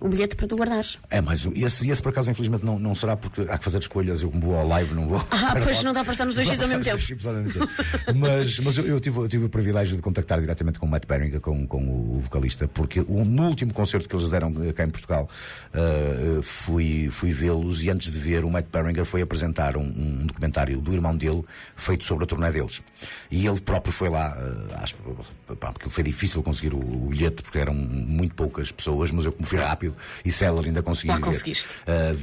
bilhete para tu guardares. É mais um. Esse por acaso infelizmente não será, porque há que fazer escolhas. Eu como vou ao live não vou. Pois não dá para estar nos 2 ao mesmo tempo. Mas eu tive o privilégio de contactar diretamente com o Matt Berninger, com o vocalista, porque no último concerto que eles deram cá em Portugal, fui vê-los, e antes de ver, o Matt Berninger foi apresentar um documentário do irmão dele feito sobre a turnê deles. E ele próprio foi lá, porque foi difícil conseguir o bilhete, porque eram muito poucas pessoas, mas eu, como fui rápido e Seller, ainda consegui. Lá conseguiste.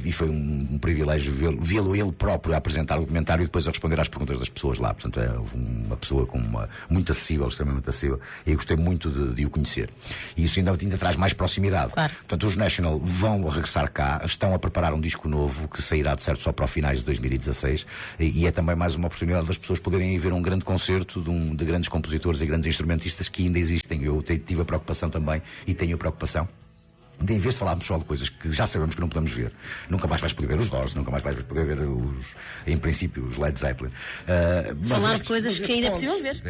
E foi um privilégio vê-lo ele próprio a apresentar o documentário e depois a responder às perguntas das pessoas lá. Portanto, é uma pessoa muito acessível, extremamente acessível. E eu gostei muito de o conhecer. E isso ainda traz mais proximidade. Claro. Portanto, os National vão regressar cá, estão a preparar um disco novo que sairá de certo só para os finais de 2016, e é também mais uma oportunidade das pessoas poderem ir ver um grande concerto de grandes compositores e grandes instrumentistas que ainda existem. Eu tive a preocupação também, e tenho a preocupação, de, em vez de falarmos só de coisas que já sabemos que não podemos ver, nunca mais vais poder ver os Doors, nunca mais vais poder ver em princípio, os Led Zeppelin. Falar de coisas que ainda é possível ver.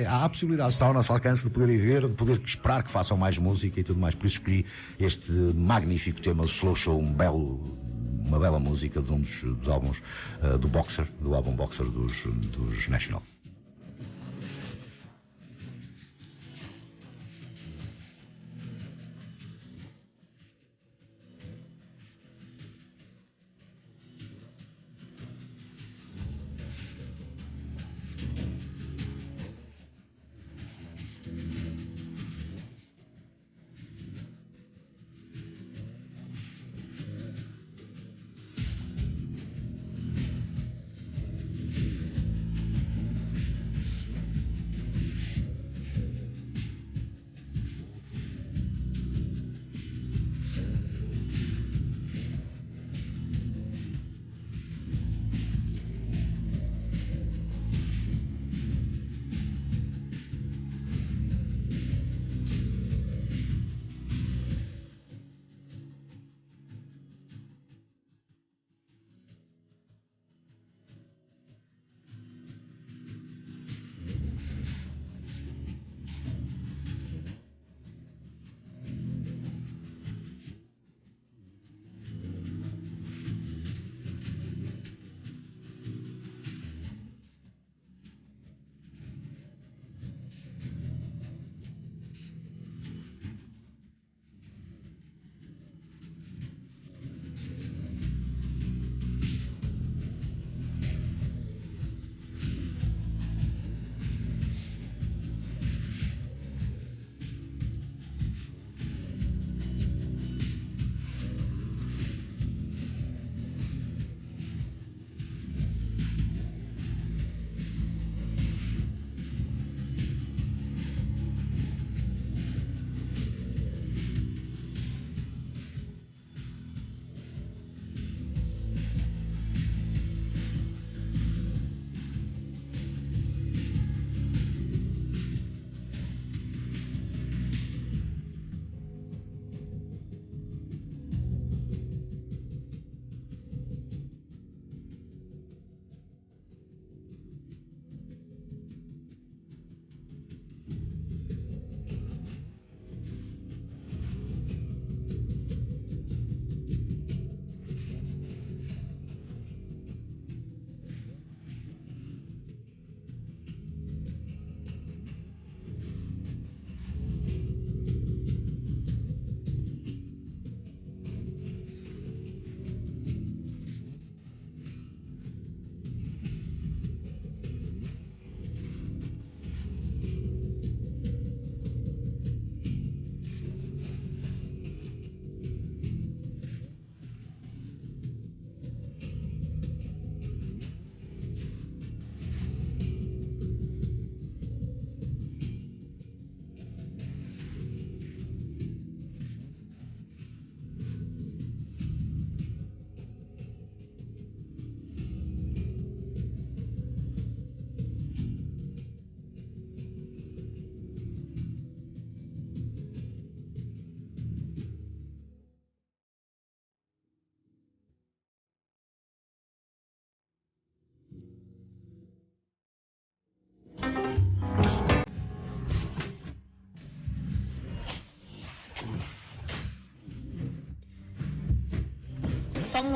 Há a possibilidade, está ao nosso alcance, de poder ir ver, de poder esperar que façam mais música e tudo mais. Por isso escolhi este magnífico tema, o Slow Show, uma bela música de um dos álbuns do álbum Boxer dos National.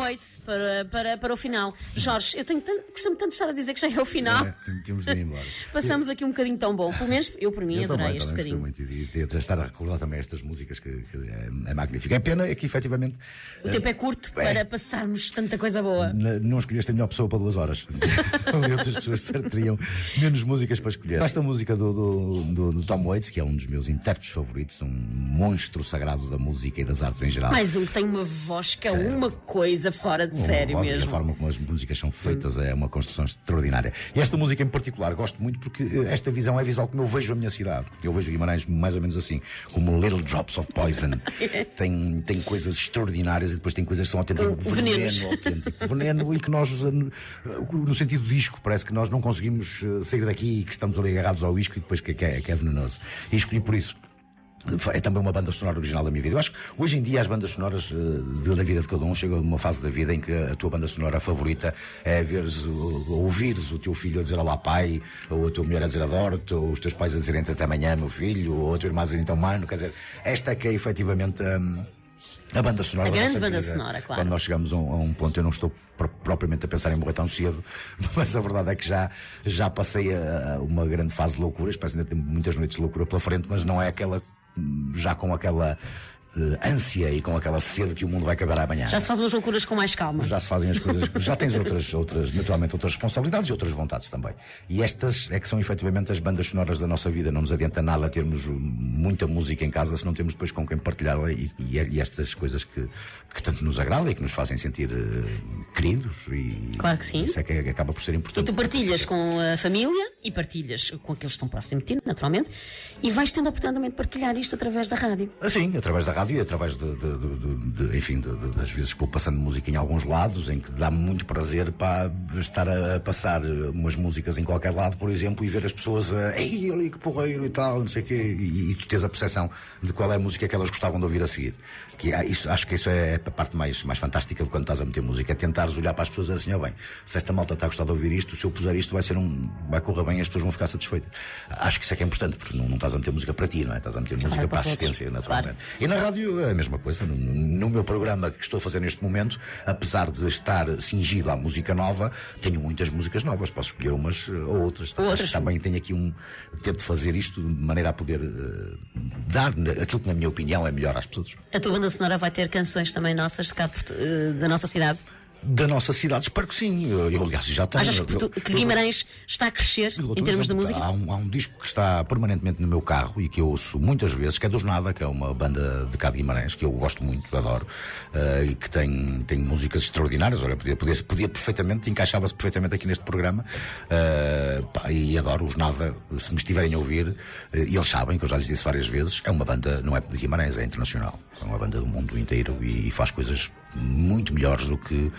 Waits para o final. Jorge, eu costumo tanto estar a dizer que já é o final. Temos de ir embora. Passamos aqui um bocadinho tão bom. Pelo menos eu, por mim, adorei este bocadinho. Muito, e estar a recordar também estas músicas que é magnífico. É pena é que efetivamente o tempo é curto para passarmos tanta coisa boa. Não escolheste a melhor pessoa para 2 horas. Outras pessoas teriam menos músicas para escolher. Esta música do Tom Waits, que é um dos meus intérpretes favoritos, um monstro sagrado da música e das artes em geral. Mais um que tem uma voz que é uma coisa fora de série mesmo. A forma como as músicas são feitas é uma construção extraordinária. E esta música em particular gosto muito porque esta visão é a visão como eu vejo a minha cidade. Eu vejo Guimarães mais ou menos assim, como Little Drops of Poison. tem coisas extraordinárias e depois tem coisas que são autêntico veneno e que nós, no sentido disco, parece que nós não conseguimos sair daqui e que estamos ali agarrados ao disco e depois que é venenoso. E escolhi por isso. É também uma banda sonora original da minha vida. Eu acho que hoje em dia as bandas sonoras da vida de cada um chegam a uma fase da vida em que a tua banda sonora favorita é ouvires o teu filho a dizer olá pai, ou a tua mulher a dizer adoro-te, ou os teus pais a dizerem até amanhã meu filho, ou a tua irmã a dizer então mano. Quer dizer, esta é que é efetivamente a banda sonora da grande nossa banda vida. Sonora, claro. Quando nós chegamos a um ponto, eu não estou propriamente a pensar em morrer tão cedo, mas a verdade é que já passei uma grande fase de loucuras, parece que ainda tenho muitas noites de loucura pela frente, mas não é aquela já com aquela ânsia e com aquela sede que o mundo vai acabar amanhã. Já se fazem as loucuras com mais calma. Já se fazem as coisas, já tens naturalmente outras responsabilidades e outras vontades também. E estas é que são efetivamente as bandas sonoras da nossa vida. Não nos adianta nada termos muita música em casa se não temos depois com quem partilhá-la e estas coisas que tanto nos agradam e que nos fazem sentir queridos. Claro que sim. Isso é que acaba por ser importante. E tu partilhas com a família e partilhas com aqueles que estão próximos de ti, naturalmente, e vais tendo a oportunidade também de partilhar isto através da rádio. Sim, através da rádio e através das vezes que vou passando música em alguns lados, em que dá-me muito prazer para estar a passar umas músicas em qualquer lado, por exemplo, e ver as pessoas ei, ali que porreiro e tal, não sei o quê, e tu tens a percepção de qual é a música que elas gostavam de ouvir a seguir. Acho que isso é a parte mais fantástica de quando estás a meter música, é tentares olhar para as pessoas e dizer assim, bem, se esta malta está a gostar de ouvir isto, se eu puser isto vai correr bem e as pessoas vão ficar satisfeitas. Acho que isso é que é importante, porque não estás a meter música para ti, não é? Estás a meter música para a assistência, naturalmente. Claro. E na rádio é a mesma coisa. No meu programa que estou a fazer neste momento, apesar de estar cingido à música nova, tenho muitas músicas novas, posso escolher umas ou outras. Acho que também tenho aqui tento fazer isto de maneira a poder dar aquilo que na minha opinião é melhor às pessoas. A tua banda sonora vai ter canções também nossas da nossa cidade? Da nossa cidade, espero que sim. Eu aliás, já tenho. Achas que Guimarães está a crescer em termos de música? Há um disco que está permanentemente no meu carro e que eu ouço muitas vezes, que é dos Nada, que é uma banda de cá de Guimarães, que eu gosto muito, adoro, e que tem músicas extraordinárias. Olha, podia perfeitamente, encaixava-se perfeitamente aqui neste programa, e adoro os Nada, se me estiverem a ouvir, e eles sabem, que eu já lhes disse várias vezes, é uma banda, não é de Guimarães, é internacional. É uma banda do mundo inteiro e faz coisas muito melhores do que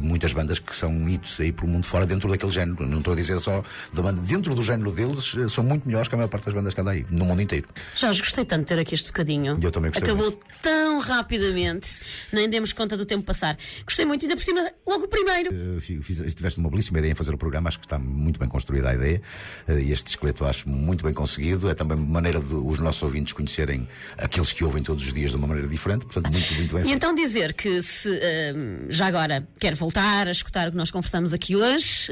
muitas bandas que são hits aí pelo mundo fora dentro daquele género. Não estou a dizer só da banda, dentro do género deles são muito melhores que a maior parte das bandas que andam aí, no mundo inteiro. Jorge, gostei tanto de ter aqui este bocadinho. Eu também gostei. Acabou tão rapidamente, nem demos conta do tempo passar. Gostei muito, ainda por cima, logo o primeiro. Tiveste uma belíssima ideia em fazer o programa, acho que está muito bem construída a ideia, e este esqueleto acho muito bem conseguido. É também maneira de os nossos ouvintes conhecerem aqueles que ouvem todos os dias de uma maneira diferente, portanto muito bem feito. E então dizer que se já agora quer voltar a escutar o que nós conversamos aqui hoje,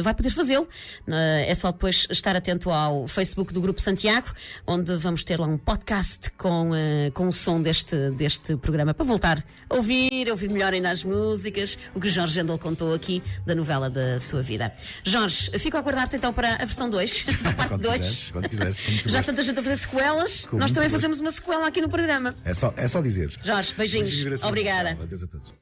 vai poder fazê-lo. É só depois estar atento ao Facebook do Grupo Santiago, onde vamos ter lá um podcast com o som deste programa, para voltar a ouvir melhor ainda as músicas, o que Jorge Endel contou aqui da novela da sua vida. Jorge, fico a aguardar-te então para a versão 2, parte 2. Quando quiseres. Já tanta gente a fazer sequelas, nós também fazemos uma sequela aqui no programa. É só dizer. Jorge, beijinhos. Obrigada. Adeus a todos.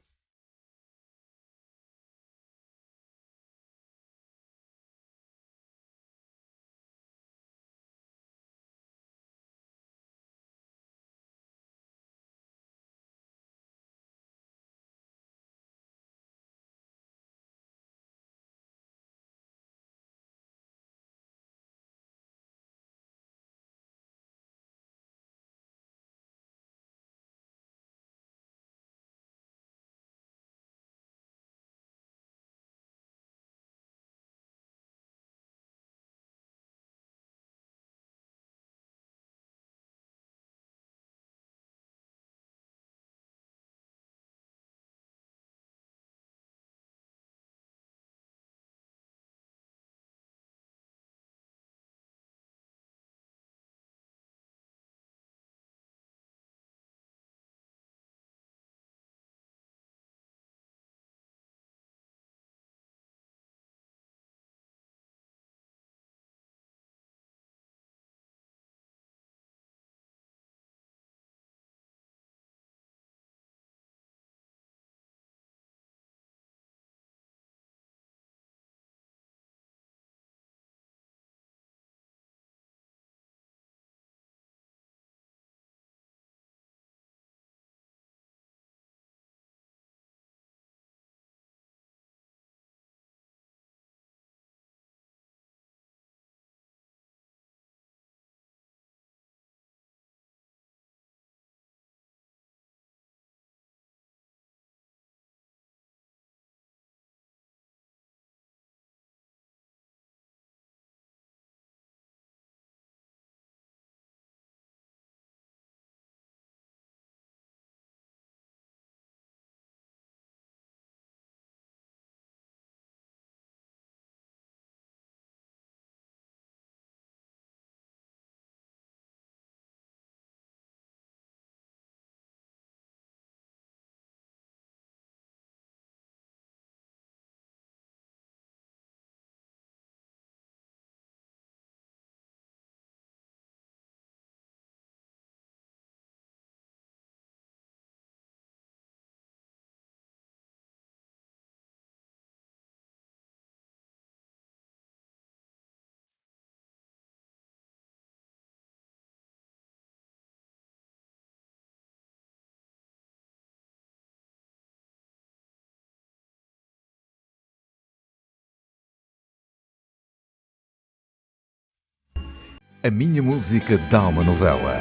A minha música dá uma novela.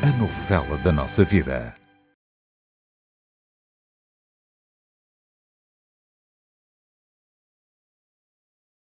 A novela da nossa vida.